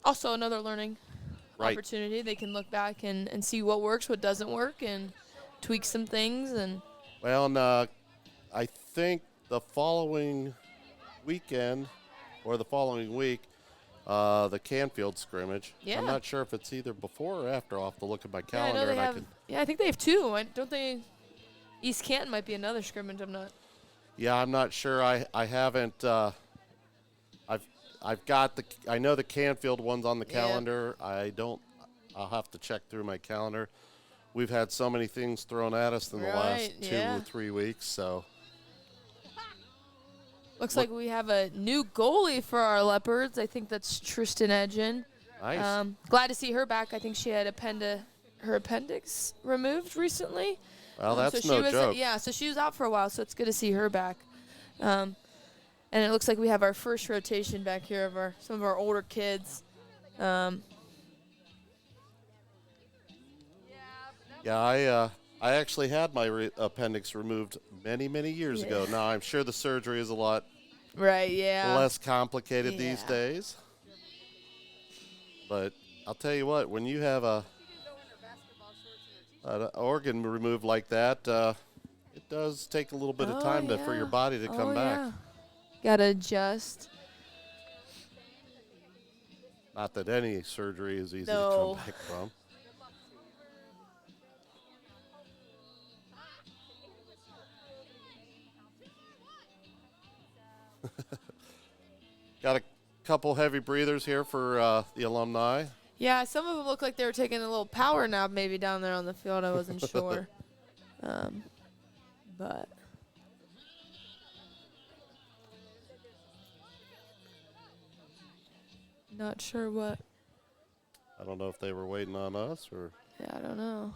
also another learning opportunity. They can look back and see what works, what doesn't work, and tweak some things. And Well, and I think the following weekend or the following week, the Canfield scrimmage. Yeah. I'm not sure if it's either before or after. I'll have to look at my yeah, I calendar. know they and have. I think they have two. Don't they? East Canton might be another scrimmage. I'm not. Yeah, I'm not sure. I haven't. I've got the. I know the Canfield one's on the calendar. I don't. I'll have to check through my calendar. We've had so many things thrown at us in the last 2 or 3 weeks. So. Looks like we have a new goalie for our Leopards. I think that's Tristan Edgen. Nice. Glad to see her back. I think she had her appendix removed recently. Well, that's so no joke. Yeah, so she was out for a while, so it's good to see her back. And it looks like we have our first rotation back here of some of our older kids. Yeah, I actually had my appendix removed many years ago. Now I'm sure the surgery is a lot less complicated these days. But I'll tell you what, when you have an organ removed like that, it does take a little bit of time for your body to come back. Yeah. Gotta adjust. Not that any surgery is easy to No. come back from. Got a couple heavy breathers here for the alumni. Yeah, some of them look like they were taking a little power nap maybe down there on the field. I wasn't sure. But not sure what. I don't know if they were waiting on us or. Yeah, I don't know.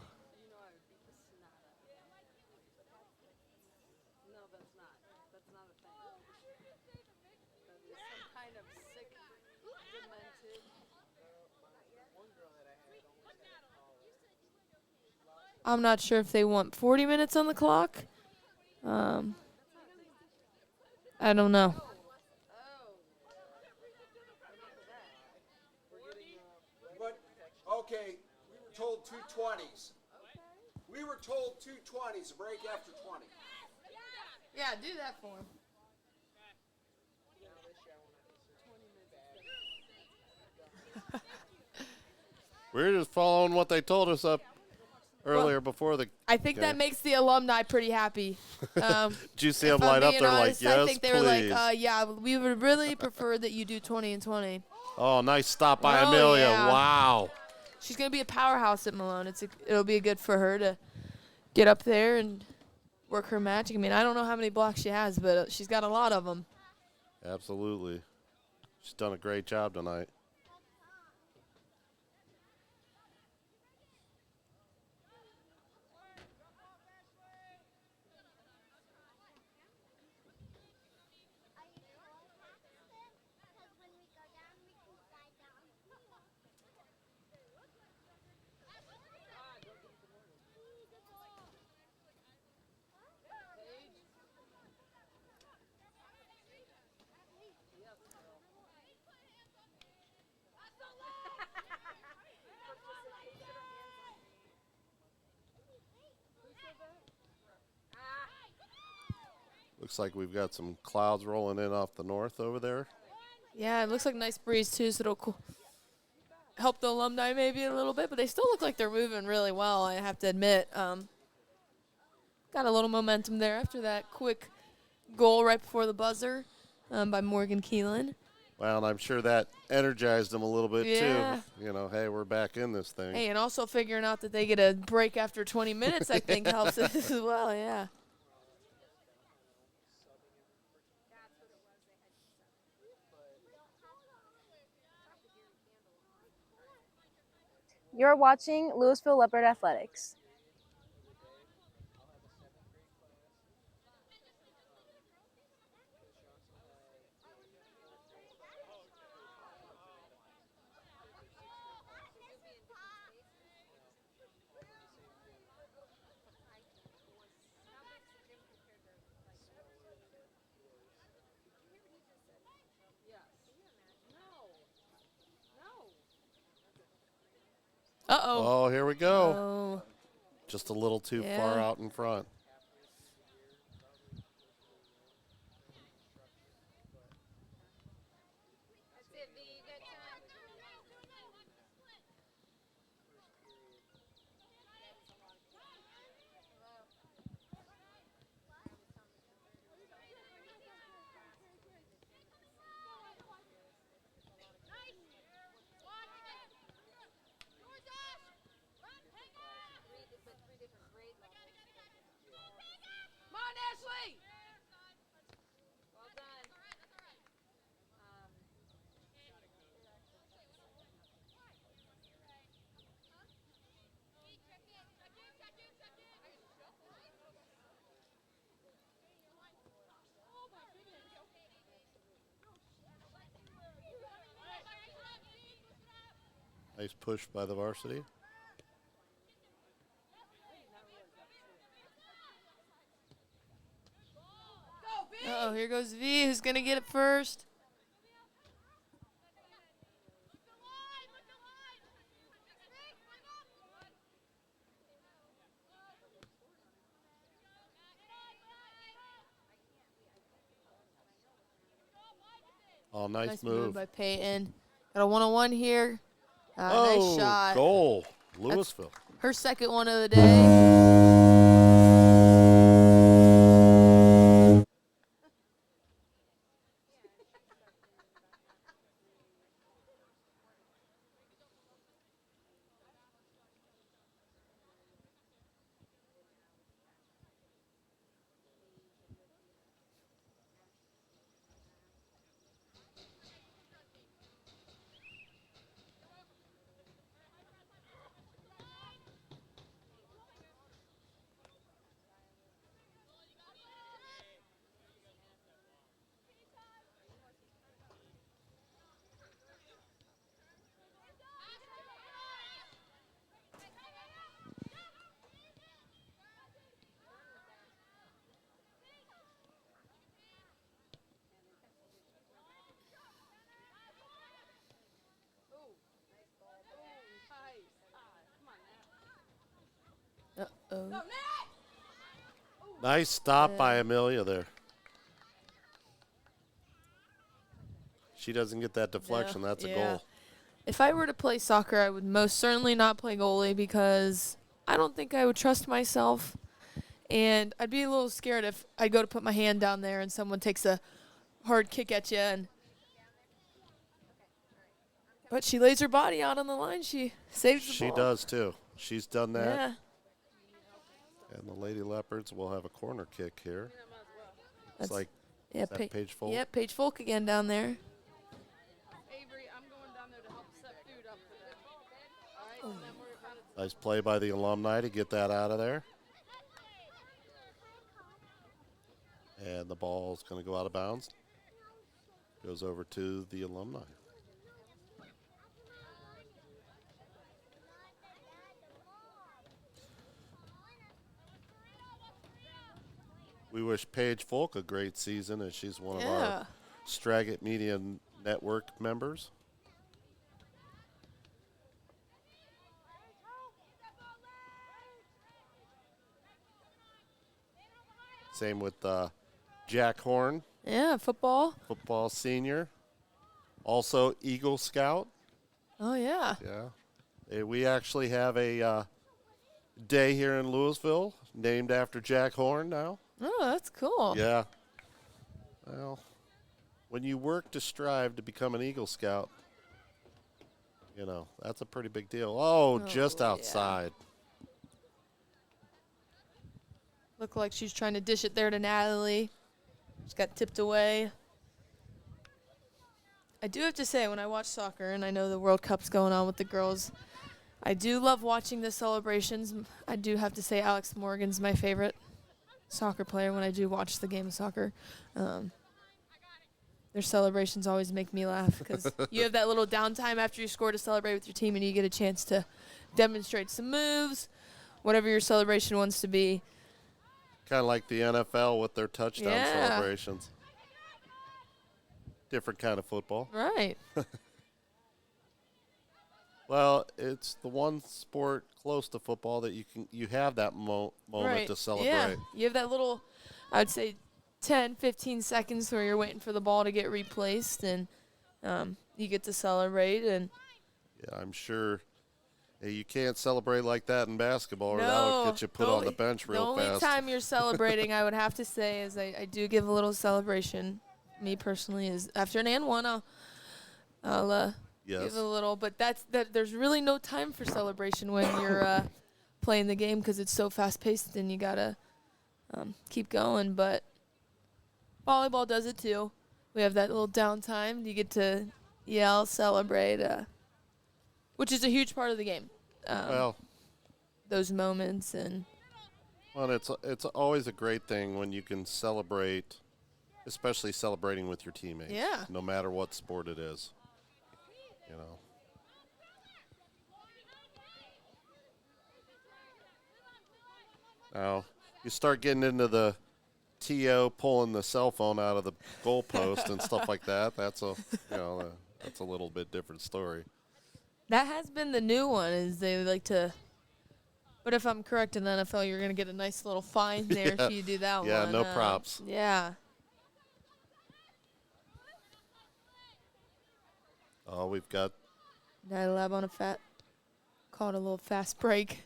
I'm not sure if they want 40 minutes on the clock. I don't know. But, okay, we were told 2:20s. We were told 2:20s, a break after 20. Yeah, do that for him. We're just following what they told us up earlier before the. I think that makes the alumni pretty happy. Did you see them light up? They're honest, like, yes, I think they please. were like, yeah, we would really prefer that you do 20 and 20. Oh, nice stop by Oh, Amelia. yeah. Wow. She's going to be a powerhouse at Malone. It'll be good for her to get up there and work her magic. I mean, I don't know how many blocks she has, but she's got a lot of them. Absolutely. She's done a great job tonight. Looks like we've got some clouds rolling in off the north over there. Yeah, it looks like a nice breeze too, so it'll help the Alumni maybe a little bit, but they still look like they're moving really well, I have to admit. Got a little momentum there after that quick goal right before the buzzer by Morgan Keelan. Well, and I'm sure that energized them a little bit Yeah. too. You know, hey, we're back in this thing. Hey, and also figuring out that they get a break after 20 minutes, I think, helps as well, yeah. You're watching Louisville Leopard Athletics. Uh-oh. Oh, here we go. Oh. Just a little too Yeah. far out in front. Come on, Ashley! Well done. Nice push by the varsity. Uh-oh, here goes V, who's going to get it first. Oh, nice move. By Peyton. Got a one-on-one here. Oh, nice shot. Goal. Louisville. That's her second one of the day. Uh-oh. Nice stop by Amelia there. She doesn't get that deflection. No, That's a yeah. goal. If I were to play soccer, I would most certainly not play goalie because I don't think I would trust myself. And I'd be a little scared if I go to put my hand down there and someone takes a hard kick at you. But she lays her body out on the line. She saves the ball. She does, too. She's done that. Yeah. And the Lady Leopards will have a corner kick here. It's That's, like yeah, Paige Folk. Yep, Paige Folk again down there. Avery, I'm going down there to help set food up for them. All right? And then we're kind of Nice play by the Alumni to get that out of there. And the ball's going to go out of bounds. Goes over to the Alumni. We wish Paige Folk a great season as she's one of our Straggett Media Network members. Same with Jack Horn, Yeah, football. football senior. Also Eagle Scout. Oh, yeah. Yeah. We actually have a day here in Louisville named after Jack Horn now. Oh, that's cool. Yeah. Well, when you work to strive to become an Eagle Scout, you know, that's a pretty big deal. Oh, just yeah. outside. Looked like she's trying to dish it there to Natalie. Just got tipped away. I do have to say, when I watch soccer, and I know the World Cup's going on with the girls, I do love watching the celebrations. I do have to say Alex Morgan's my favorite soccer player when I do watch the game of soccer. Their celebrations always make me laugh because you have that little downtime after you score to celebrate with your team, and you get a chance to demonstrate some moves, whatever your celebration wants to be. Kind of like the NFL with their touchdown Yeah. celebrations. Different kind of football. Right. Well, it's the one sport close to football that you have that moment Right. to celebrate. Yeah. You have that little, I would say, 10, 15 seconds where you're waiting for the ball to get replaced, and you get to celebrate. And Yeah, I'm sure you can't celebrate like that in basketball, or that no, would get you put on the bench real the fast. only time you're celebrating, I would have to say, is I do give a little celebration. Me personally, is after an and one, I'll Yes. give a little. But there's really no time for celebration when you're playing the game because it's so fast paced and you gotta keep going. But volleyball does it too. We have that little downtime. You get to yell, celebrate, which is a huge part of the game. Well, those moments and. Well, it's always a great thing when you can celebrate, especially celebrating with your teammates. Yeah. No matter what sport it is. You know. Now, you start getting into the TO pulling the cell phone out of the goalpost and stuff like that. That's that's a little bit different story. That has been the new one, is they like to. But if I'm correct in the NFL, you're going to get a nice little fine there if you do that one. Yeah, no props. Yeah. Oh, we've got. Lab on caught a little fast break.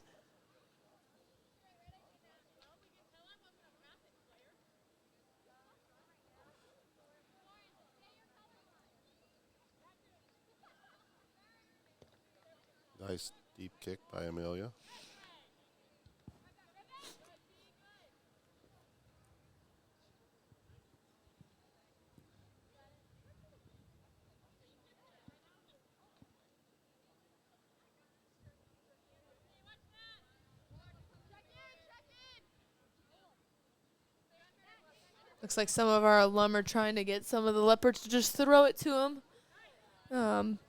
Nice deep kick by Amelia. Looks like some of our alum are trying to get some of the Leopards to just throw it to them.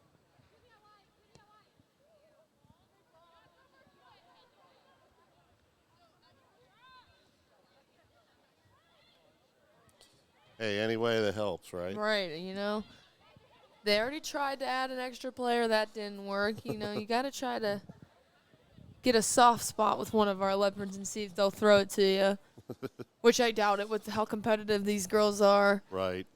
Hey, any way that helps, right? Right, you know. They already tried to add an extra player. That didn't work. You know, you got to try to get a soft spot with one of our Leopards and see if they'll throw it to you, which I doubt it with how competitive these girls are. Right.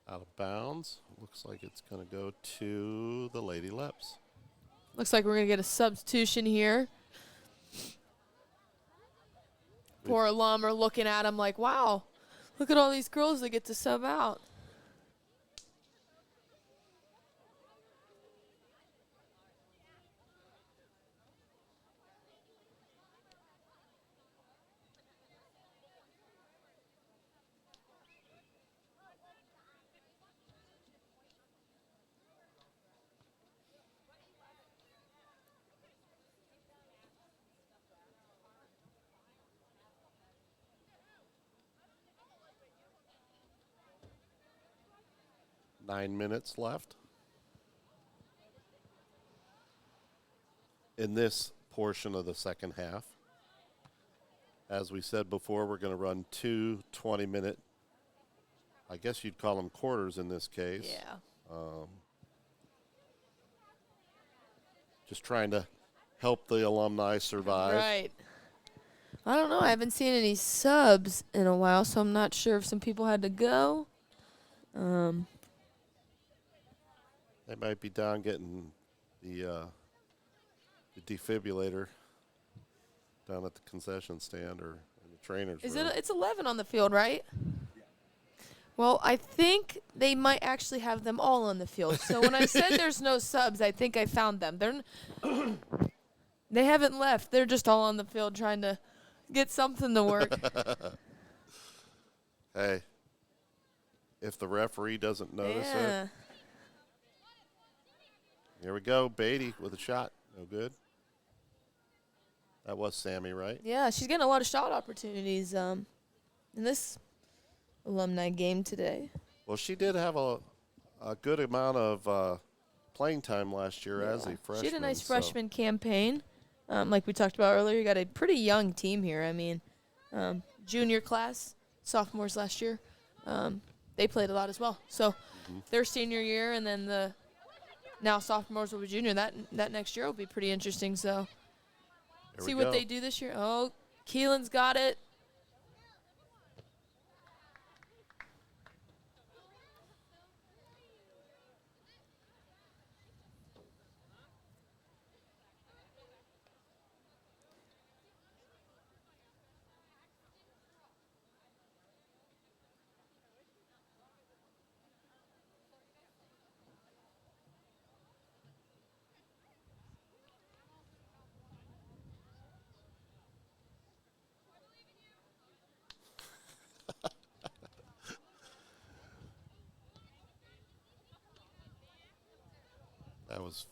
Out of bounds. Looks like it's going to go to the Lady Leps. Looks like we're going to get a substitution here. Poor alum are looking at him like, wow, look at all these girls that get to sub out. Nine minutes left. In this portion of the second half. As we said before, we're going to run two 20-minute I guess you'd call them quarters in this case. Yeah. Just trying to help the alumni survive. Right. I don't know. I haven't seen any subs in a while, so I'm not sure if some people had to go. They might be down getting the defibrillator down at the concession stand or in the trainer's room. It's 11 on the field, right? Well, I think they might actually have them all on the field. So when I said there's no subs, I think I found them. They haven't left. They're just all on the field trying to get something to work. Hey, if the referee doesn't notice it. Here we go. Beatty with a shot. No good. That was Sammy, right? Yeah, she's getting a lot of shot opportunities in this alumni game today. Well, she did have a good amount of playing time last year as a freshman. She had a nice freshman campaign. Like we talked about earlier, you got a pretty young team here. I mean, junior class, sophomores last year, they played a lot as well. So their senior year and then the now sophomores will be junior. That next year will be pretty interesting. So see what they do this year. Oh, Keelan's got it. That was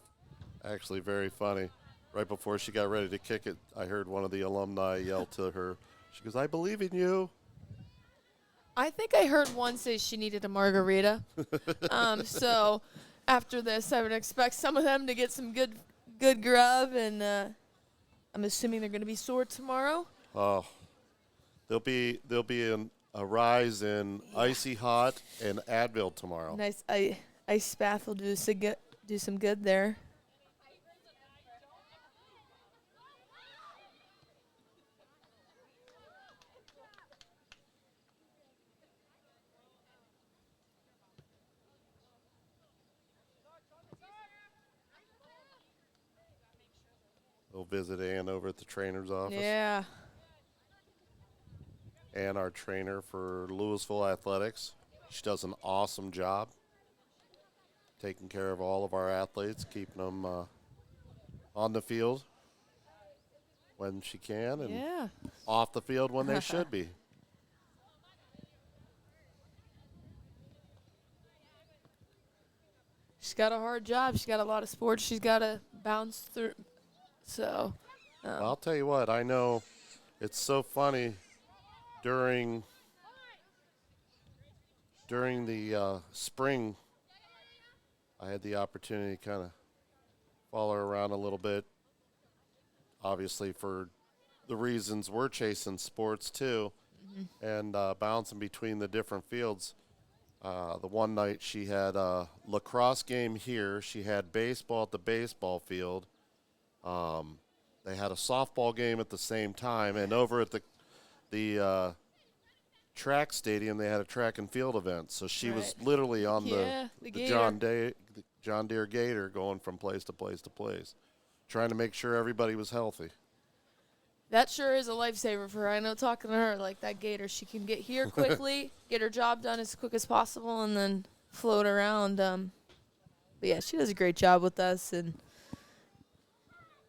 actually very funny. Right before she got ready to kick it, I heard one of the alumni yell to her. She goes, "I believe in you." I think I heard one say she needed a margarita. So after this, I would expect some of them to get some good grub, and I'm assuming they're going to be sore tomorrow. Oh, there'll be a rise in icy hot and Advil tomorrow. Nice ice bath will do some good there. We'll visit Ann over at the trainer's office. Yeah. Ann, our trainer for Louisville Athletics. She does an awesome job taking care of all of our athletes, keeping them on the field when she can and off the field when they should be. She's got a hard job. She's got a lot of sports she's got to bounce through. So I'll tell you what, I know it's so funny during the spring. I had the opportunity to kind of follow her around a little bit, obviously for the reasons we're chasing sports too, and bouncing between the different fields. The one night she had a lacrosse game here. She had baseball at the baseball field. They had a softball game at the same time, and over at the track stadium, they had a track and field event. So she was literally on the John Deere Gator, going from place to place to place, trying to make sure everybody was healthy. that sure is a lifesaver for her. I know, talking to her, like that Gator, she can get here quickly, get her job done as quick as possible, and then float around. But yeah, she does a great job with us and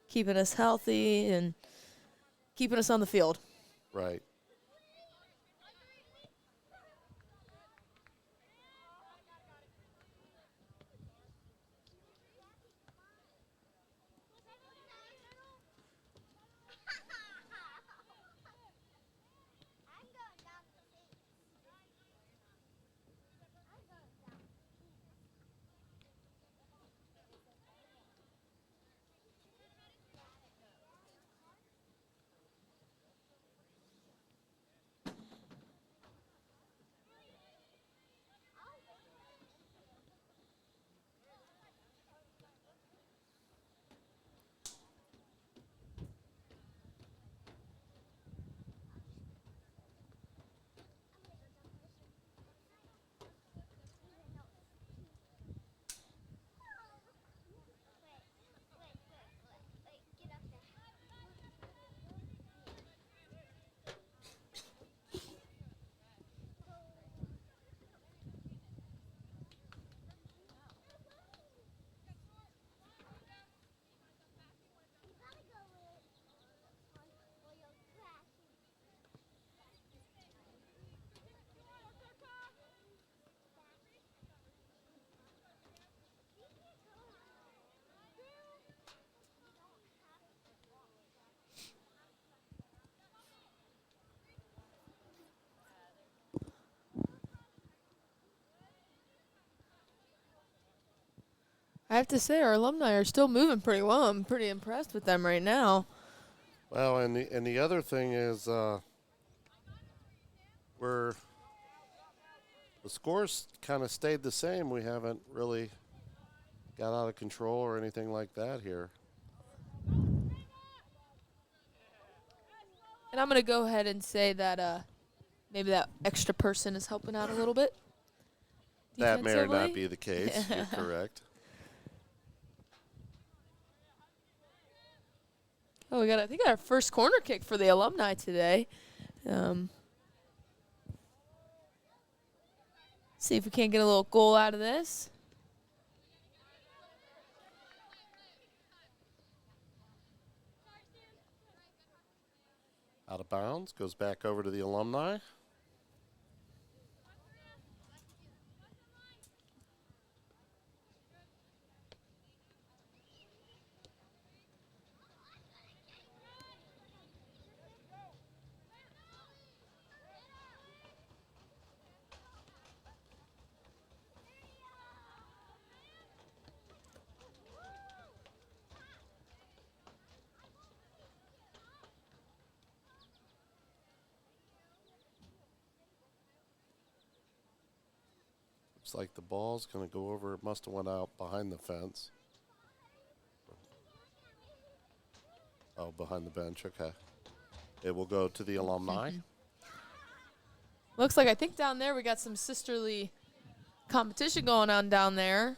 keeping us healthy and keeping us on the field. Right. I have to say, our alumni are still moving pretty well. I'm pretty impressed with them right now. Well, and the other thing is the scores kind of stayed the same. We haven't really got out of control or anything like that here. And I'm going to go ahead and say that maybe that extra person is helping out a little bit. That may or not defensively. be the case. You're correct. Oh, I think our first corner kick for the alumni today. See if we can't get a little goal out of this. Out of bounds, goes back over to the alumni. Looks like the ball's going to go over. It must have went out behind the fence. Oh, behind the bench. Okay. It will go to the alumni. Looks like I think down there we got some sisterly competition going on down there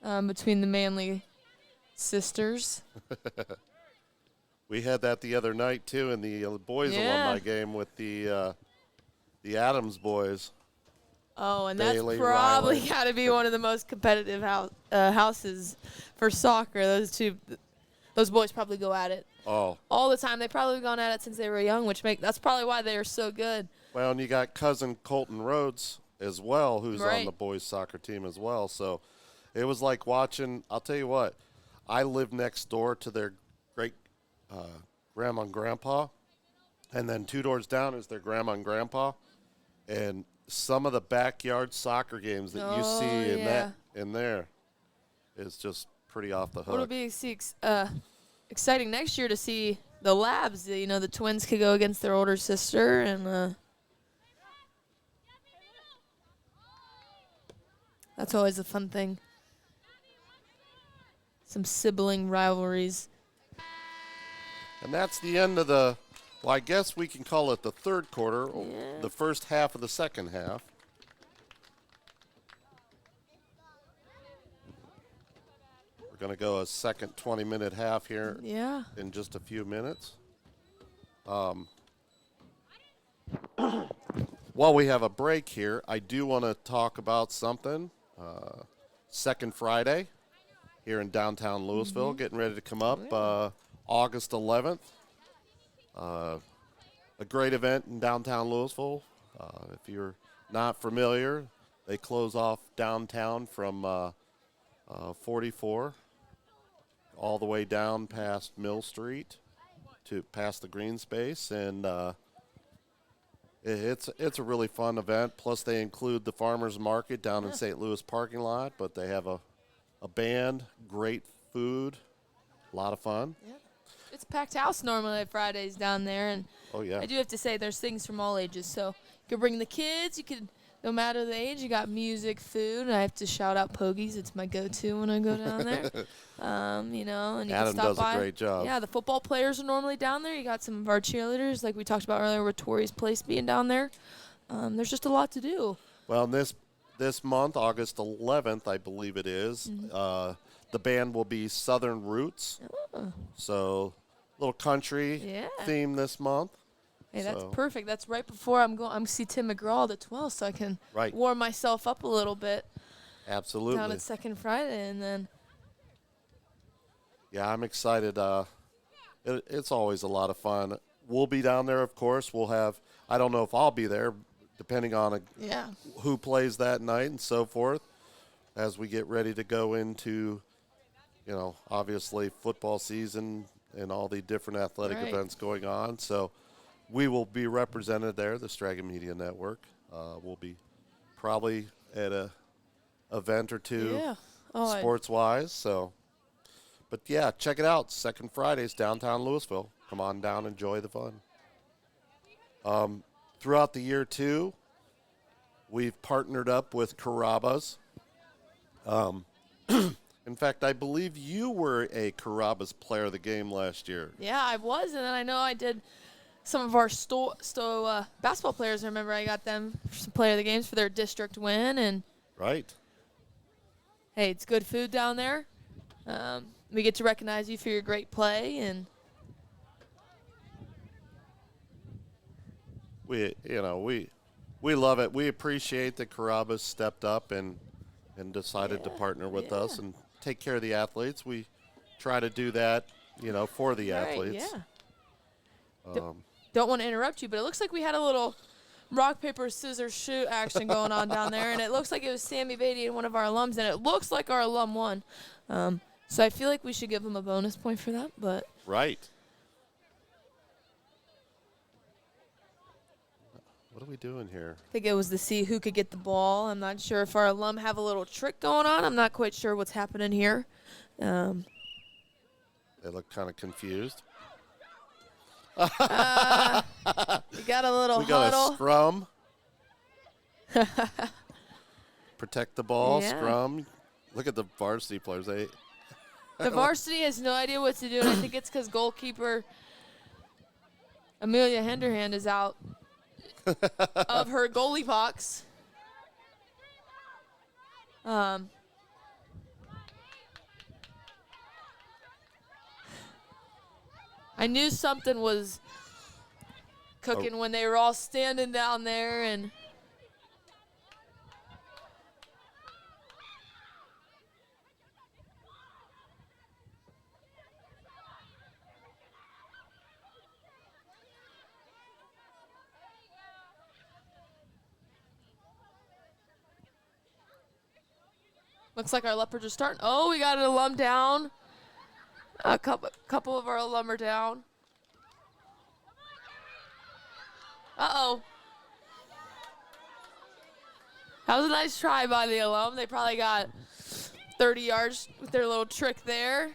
between the Manly sisters. We had that the other night, too, in the boys' alumni game with the Adams boys. Oh, and Bailey, that's probably Riley. got to be one of the most competitive houses for soccer. Those boys probably go at it all the time. They've probably gone at it since they were young, that's probably why they are so good. Well, and you got cousin Colton Rhodes as well, who's Right. on the boys' soccer team as well. So it was like watching. I'll tell you what, I live next door to their great grandma and grandpa, and then 2 doors down is their grandma and grandpa, and some of the backyard soccer games that you see in there is just pretty off the hook. It'll be exciting next year to see the Labs. The twins could go against their older sister, and that's always a fun thing. Some sibling rivalries. And that's the end of well, I guess we can call it the third quarter, the first half of the second half. We're going to go a second 20-minute half here in just a few minutes. While we have a break here, I do want to talk about something. Second Friday here in downtown Louisville, getting ready to come up, August 11th. A great event in downtown Louisville. If you're not familiar, they close off downtown from 44 all the way down past Mill Street to past the green space, and it's a really fun event. Plus, they include the farmers market down in St. Louis parking lot, but they have a band, great food, a lot of fun. Yeah. It's packed house normally Fridays down there, and I do have to say there's things from all ages. So you can bring the kids. No matter the age, you got music, food, and I have to shout out Pogies. It's my go-to when I go down there. And you Adam can stop does by. a great job. Yeah, the football players are normally down there. You got some of our cheerleaders, like we talked about earlier, with Tori's Place being down there. There's just a lot to do. Well, this month, August 11th, I believe it is, the band will be Southern Roots. Oh. So, little country theme this month. Hey, that's perfect. That's right before I'm going to see Tim McGraw at 12, so I can warm myself up a little bit. Absolutely. Down at Second Friday, and then. Yeah, I'm excited. It's always a lot of fun. We'll be down there, of course. We'll have, I don't know if I'll be there, depending on who plays that night and so forth, as we get ready to go into, obviously football season and all the different athletic events going on. So we will be represented there, the Stragan Media Network. We'll be probably at a event or two sports-wise. So, but yeah, check it out. Second Fridays, downtown Louisville. Come on down, enjoy the fun. Throughout the year too, we've partnered up with Carrabba's. In fact, I believe you were a Carrabba's player of the game last year. Yeah, I was, and then I know I did some of our Stowe basketball players. I remember I got them some player of the games for their district win, and right. Hey, it's good food down there. We get to recognize you for your great play, and we love it. We appreciate that Carrabba's stepped up and decided to partner with us and take care of the athletes. We try to do that, for the athletes. Yeah. Don't want to interrupt you, but it looks like we had a little rock, paper, scissors, shoot action going on down there, and it looks like it was Sammy Beatty and one of our alums, and it looks like our alum won. So I feel like we should give him a bonus point for that, but right. What are we doing here? I think it was to see who could get the ball. I'm not sure if our alum have a little trick going on. I'm not quite sure what's happening here. They look kind of confused. We got a little we got huddle. A scrum. Protect the ball, Yeah. scrum. Look at the varsity players. The varsity has no idea what to do, and I think it's because goalkeeper Amelia Henderhand is out of her goalie box. I knew something was cooking when they were all standing down there, and looks like our leopards are starting. Oh, we got an alum down. A couple of our alum are down. Uh-oh. That was a nice try by the alum. They probably got 30 yards with their little trick there.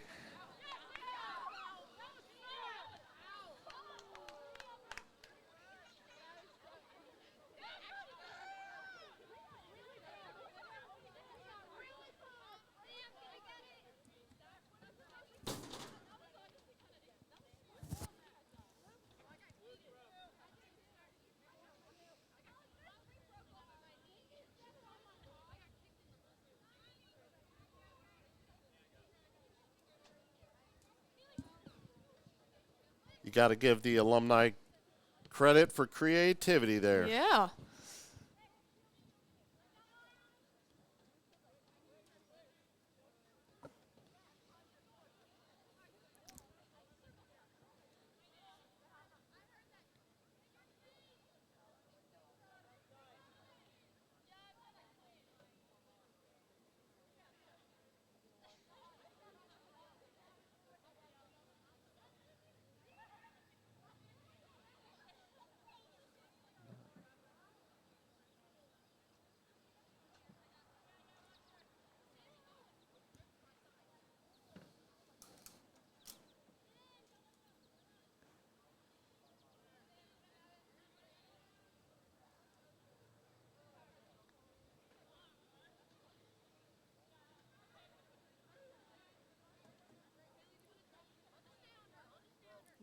You got to give the alumni credit for creativity there. Yeah.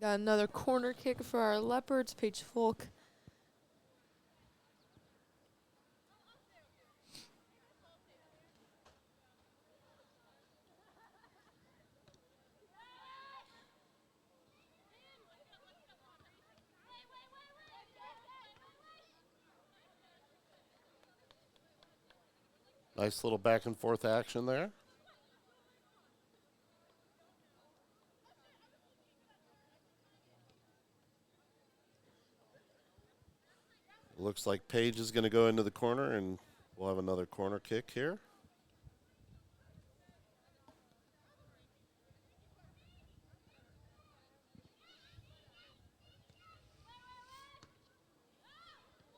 Got another corner kick for our Leopards, Paige Folk. Nice little back and forth action there. Looks like Paige is going to go into the corner, and we'll have another corner kick here.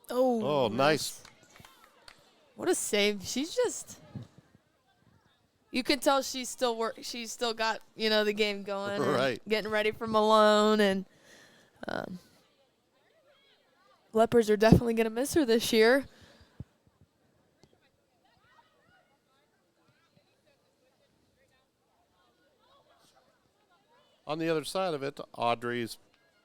Oh, nice. What a save. She's just You can tell she's still got, the game going. and Right. Getting ready for Malone. And Leopards are definitely going to miss her this year. On the other side of it, Audrey's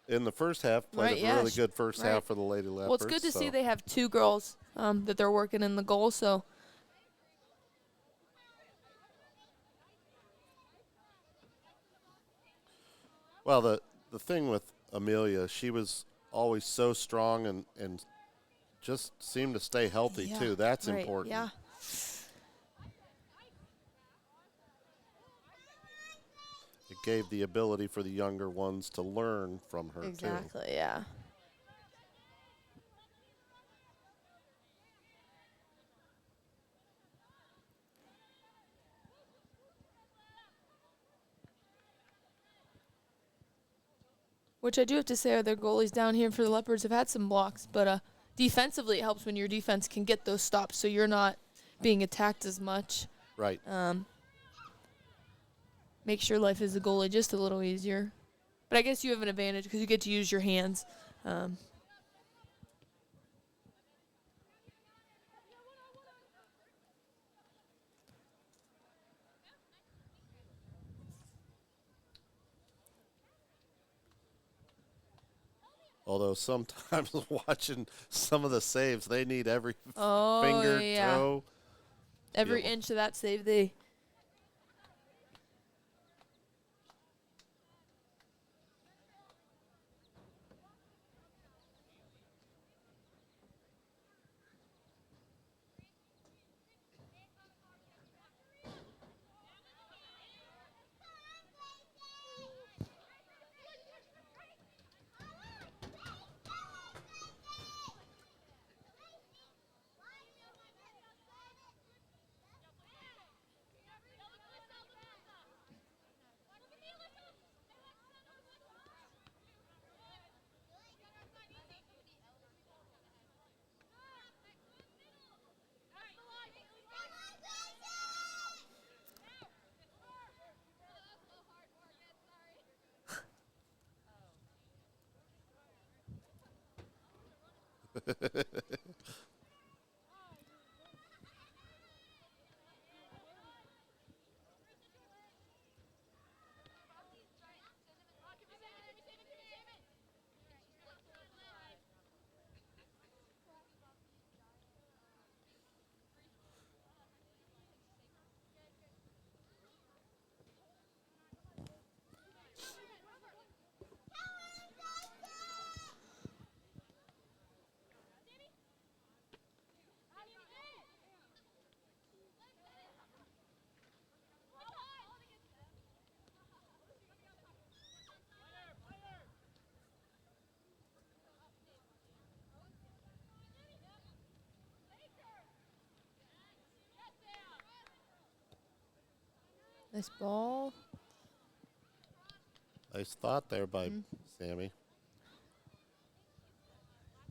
in the first half played a really good first half for the Lady Leopards. Well, it's good to see they have 2 girls that they're working in the goal. So. Well, the thing with Amelia, she was always so strong and just seemed to stay healthy, too. That's important. Yeah. It gave the ability for the younger ones to learn from her, too. Exactly, yeah. Which I do have to say, their goalies down here for the Leopards have had some blocks, but defensively it helps when your defense can get those stops so you're not being attacked as much. Right. Makes your life as a goalie just a little easier. But I guess you have an advantage because you get to use your hands. Although sometimes watching some of the saves, they need every Oh, finger, yeah. toe. Every inch of that save they. Nice ball. Nice thought there by Sammy.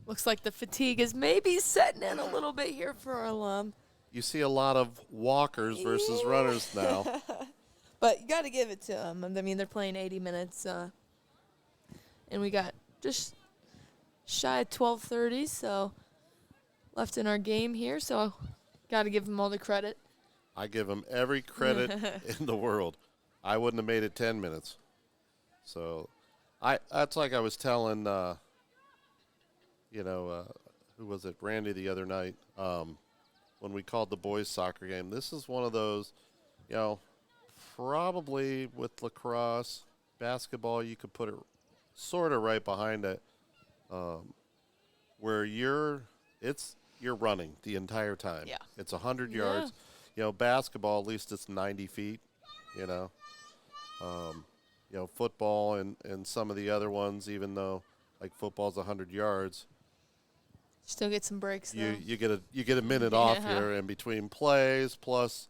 Looks like the fatigue is maybe setting in a little bit here for our alum. You see a lot of walkers versus runners now. But you got to give it to them. I mean, they're playing 80 minutes. And we got just shy of 12:30, so left in our game here. So got to give them all the credit. I give them every credit in the world. I wouldn't have made it 10 minutes. So that's like I was telling, who was it, Randy the other night, when we called the boys soccer game. This is one of those, probably with lacrosse, basketball, you could put it sort of right behind it, where you're running the entire time. Yeah. It's 100 yards. Basketball, at least it's 90 feet, football and some of the other ones, even though like football's 100 yards. Still get some breaks though. You get a minute off here in between plays, plus,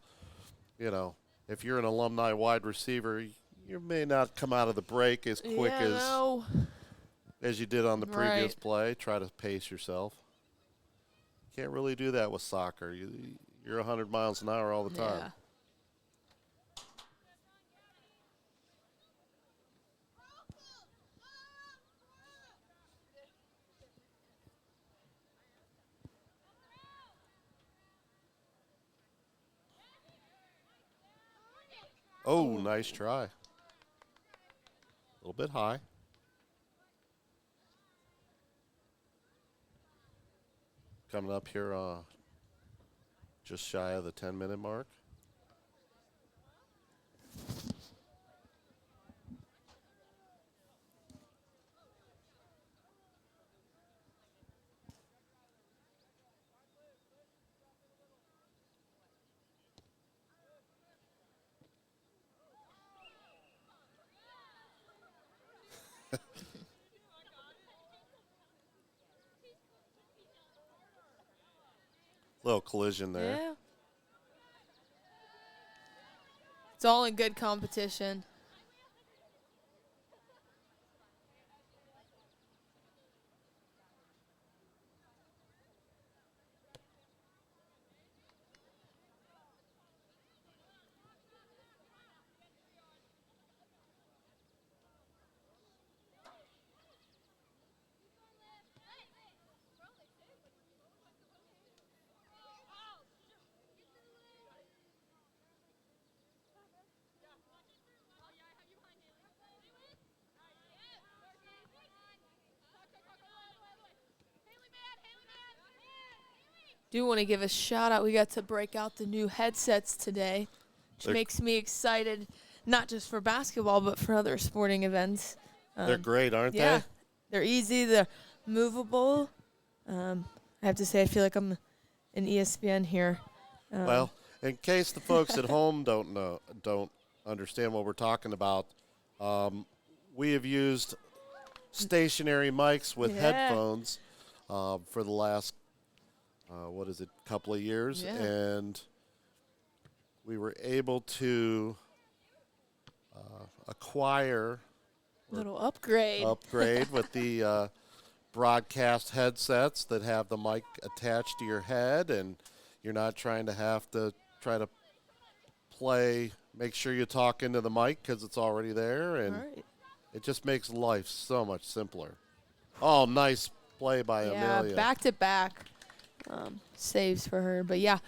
if you're an alumni wide receiver, you may not come out of the break as quick as you did on the previous play. Try to pace yourself. Can't really do that with soccer. You're 100 miles an hour all the time. Oh, nice try. A little bit high. Coming up here just shy of the 10-minute mark. Little collision there. Yeah. It's all in good competition. Do want to give a shout out. We got to break out the new headsets today, which makes me excited, not just for basketball, but for other sporting events. They're great, aren't they? Yeah, they're easy. They're movable. I have to say, I feel like I'm an ESPN here. Well, in case the folks at home don't understand what we're talking about, we have used stationary mics with headphones for the last couple of years, and we were able to acquire little upgrade with the broadcast headsets that have the mic attached to your head, and you're not trying to have to try to make sure you talk into the mic because it's already there, and it just makes life so much simpler. Oh, nice play by Amelia. Yeah, back-to-back saves for her. But, yeah,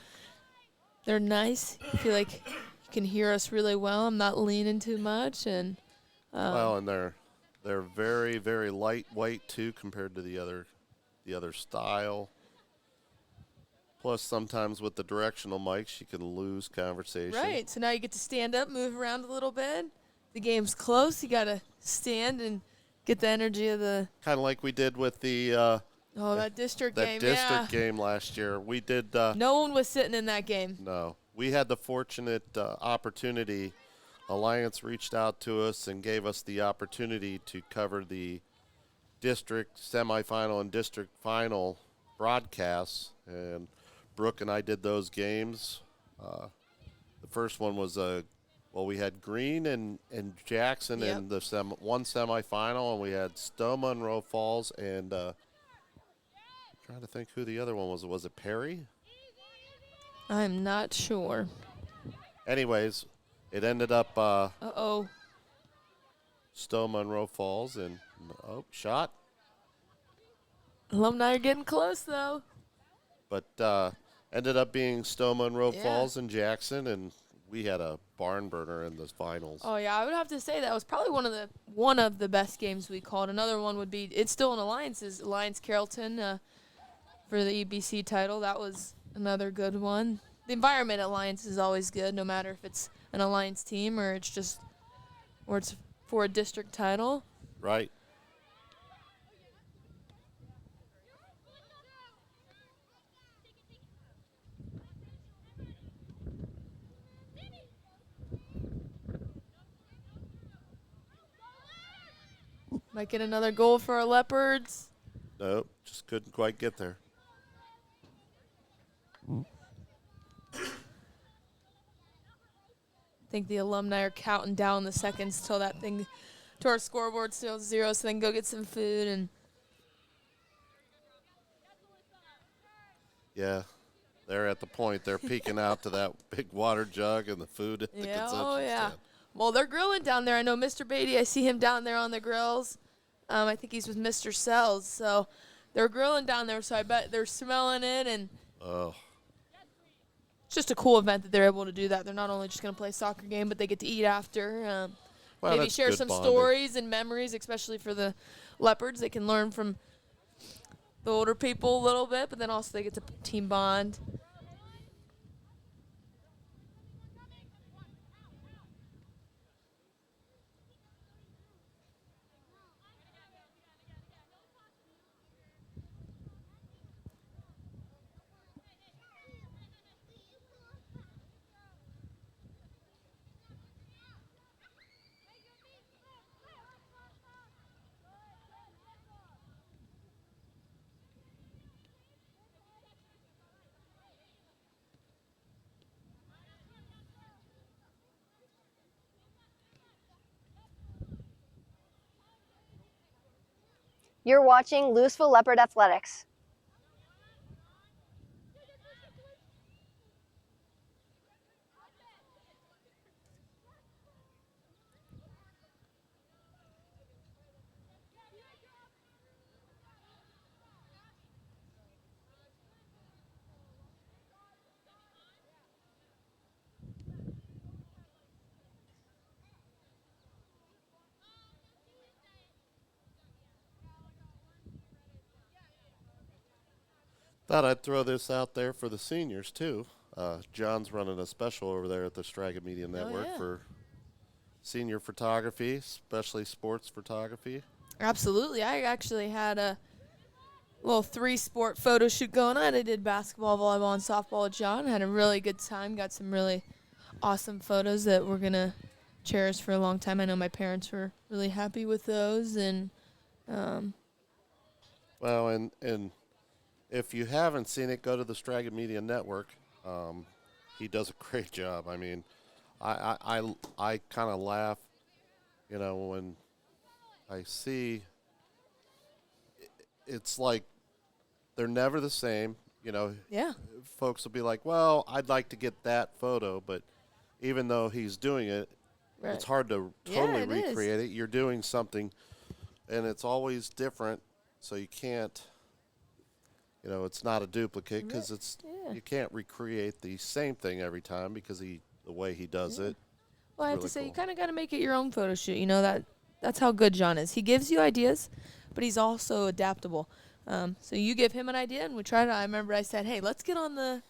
they're nice. I feel like you can hear us really well. I'm not leaning too much. And and they're very, very lightweight, too, compared to the other style. Plus, sometimes with the directional mics, you can lose conversation. Right. So now you get to stand up, move around a little bit. The game's close. You got to stand and get the energy of the – kind of like we did with the that district game. That district game last year. We did no one was sitting in that game. No. We had the fortunate opportunity. Alliance reached out to us and gave us the opportunity to cover the district semifinal and district final broadcasts, and Brooke and I did those games. The first one was we had Greene and Jackson in the one semifinal, and we had Stowe Monroe Falls and trying to think who the other one was. Was it Perry? I'm not sure. Anyways, it ended up Stowe Monroe Falls, and shot. Alumni are getting close, though. But ended up being Stowe Monroe Falls and Jackson, and we had a barn burner in the finals. Oh, yeah, I would have to say that was probably one of the best games we called. Another one would be, it's still in Alliance Carrollton for the EBC title. That was another good one. The environment at Alliance is always good, no matter if it's an Alliance team or it's for a district title. Right. Might get another goal for our Leopards. Nope, just couldn't quite get there. I think the Alumni are counting down the seconds till that thing, to our scoreboard still 0, so they can go get some food. And yeah, they're at the point. They're peeking out to that big water jug and the food at the concession stand. Well, they're grilling down there. I know Mr. Beatty, I see him down there on the grills. I think he's with Mr. Sells. So they're grilling down there, so I bet they're smelling it. And it's just a cool event that they're able to do that. They're not only just going to play a soccer game, but they get to eat after. Well, Maybe that's share good some bonding. stories and memories, especially for the Leopards. They can learn from the older people a little bit, but then also they get to team bond. You're watching Louisville Leopard Athletics. Thought I'd throw this out there for the seniors, too. John's running a special over there at the Strega Media Network yeah. for senior photography, especially sports photography. Absolutely. I actually had a little 3-sport photo shoot going on. I did basketball, volleyball, and softball with John. Had a really good time. Got some really awesome photos that we're going to cherish for a long time. I know my parents were really happy with those. And Well, and if you haven't seen it, go to the Strega Media Network. He does a great job. I mean, I kind of laugh, when I see it's like they're never the same. Yeah. Folks will be like, well, I'd like to get that photo, but even though he's doing it, Right. it's hard to Yeah, totally it is. recreate it. You're doing something, and it's always different, so you can't, it's not a duplicate because you can't recreate the same thing every time because the way he does it. Well, I have really to say, you cool. kind of got to make it your own photo shoot. That's how good John is. He gives you ideas, but he's also adaptable. So you give him an idea, and we try to. I remember I said, "Hey, let's get on the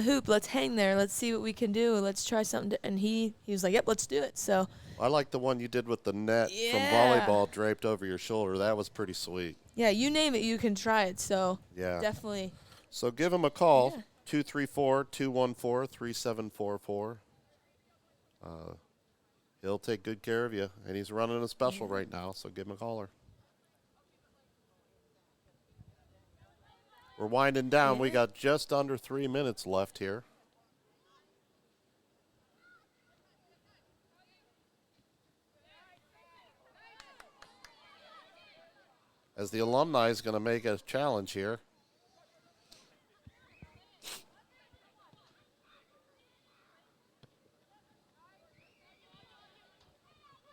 hoop. Let's hang there. Let's see what we can do. Let's try something." And he was like, "Yep, let's do it." So I like the one you did with the net from volleyball draped over your shoulder. That was pretty sweet. yeah, you name it, you can try it. So Yeah. definitely. So give him a call, 234-214-3744. He'll take good care of you, and he's running a special right now, so give him a caller. We're winding down. We got just under 3 minutes left here. As the Alumni is going to make a challenge here.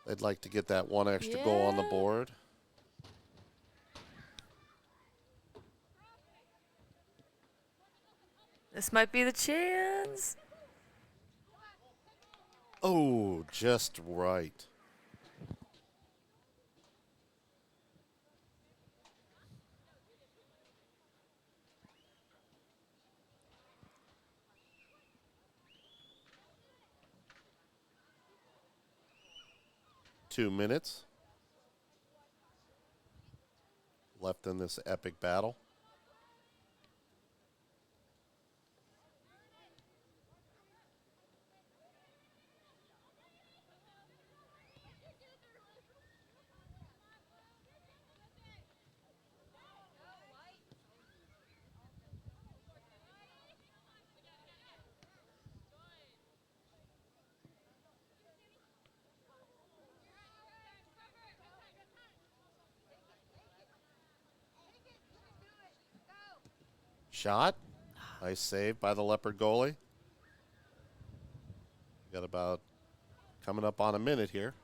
They'd like to get that one extra goal on the board. This might be the chance. Oh, just right. Two minutes left in this epic battle. Shot. Nice save by the Leopard goalie. Got about coming up on a minute here.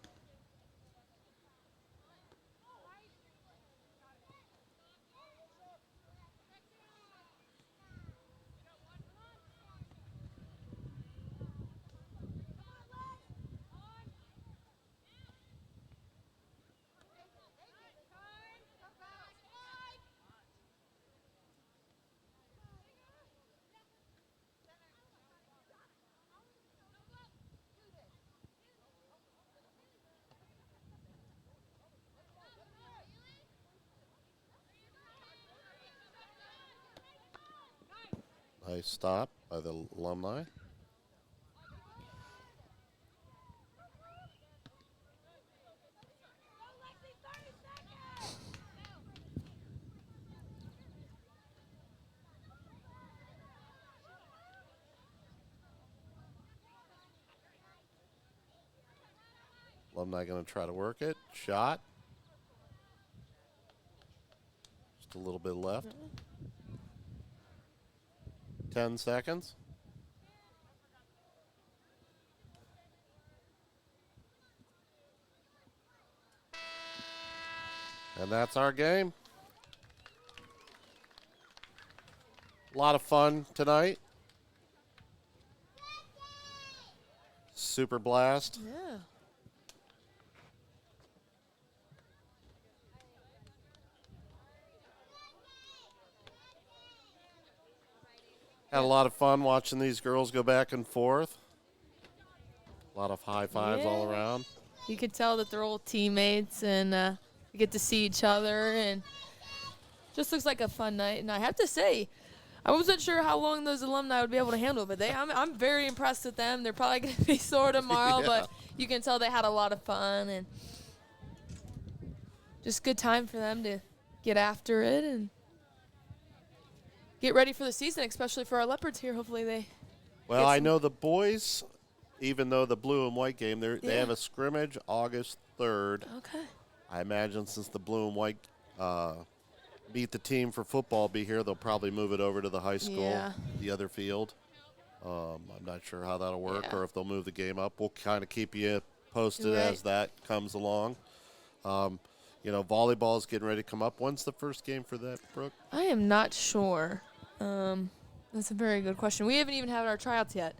Nice stop by the Alumni. Alumni going to try to work it. Shot. Just a little bit left. 10 seconds. And that's our game. A lot of fun tonight. Super blast. Yeah. Had a lot of fun watching these girls go back and forth. A lot of high fives all around. You could tell that they're old teammates, and you get to see each other, and just looks like a fun night. And I have to say, I wasn't sure how long those alumni would be able to handle it, but I'm very impressed with them. They're probably going to be sore tomorrow, but you can tell they had a lot of fun, and just good time for them to get after it and get ready for the season, especially for our Leopards here. Hopefully they. Well, I know the boys, even though the blue and white game, they have a scrimmage August 3rd. Okay. I imagine since the blue and white beat the team for football be here, they'll probably move it over to the high school, the other field. I'm not sure how that'll work or if they'll move the game up. We'll kind of keep you posted as that comes along. You know, volleyball is getting ready to come up. When's the first game for that, Brooke? I am not sure. That's a very good question. We haven't even had our tryouts yet.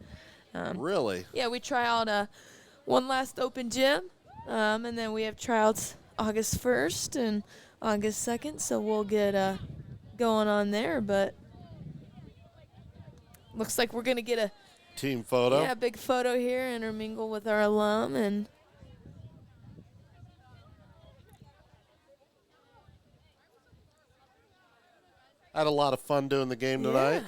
Really? Yeah, we try out one last open gym, and then we have tryouts August 1st and August 2nd, so we'll get going on there. But looks like we're going to get a team photo. Yeah, big photo here, intermingle with our alum, and had a lot of fun doing the game tonight.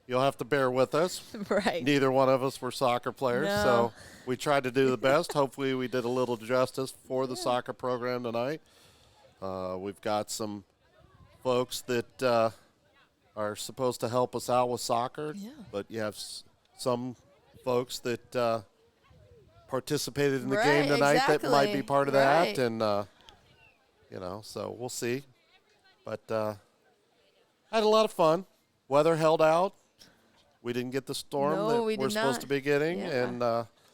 You'll have to bear with us. Right. Neither one of us were soccer players, so we tried to do the best. Hopefully we did a little justice for the soccer program tonight. We've got some folks that are supposed to help us out with soccer, but you have some folks that participated in the game tonight that might be part of that, and, you know, so we'll see. But I had a lot of fun. Weather held out. We didn't get the storm that we're supposed to be getting, and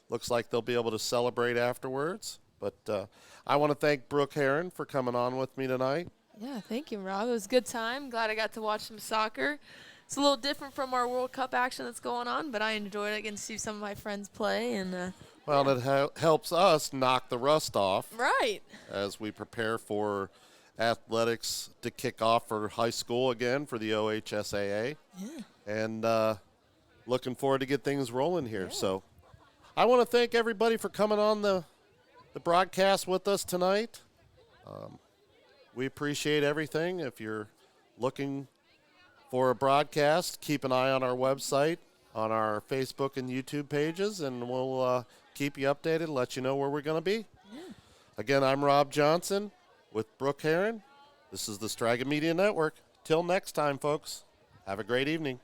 looks like they'll be able to celebrate afterwards. But I want to thank Brooke Heron for coming on with me tonight. Yeah, thank you, Rob. It was a good time. Glad I got to watch some soccer. It's a little different from our World Cup action that's going on, but I enjoyed it. Getting to see some of my friends play. And well, it helps us knock the rust off. Right. As we prepare for athletics to kick off for high school again for the OHSAA. Yeah. And looking forward to get things rolling here. So I want to thank everybody for coming on the broadcast with us tonight. We appreciate everything. If you're looking for a broadcast, keep an eye on our website, on our Facebook and YouTube pages, and we'll keep you updated, let you know where we're going to be. Yeah. Again, I'm Rob Johnson with Brooke Heron. This is the Straga Media Network. Till next time, folks, have a great evening.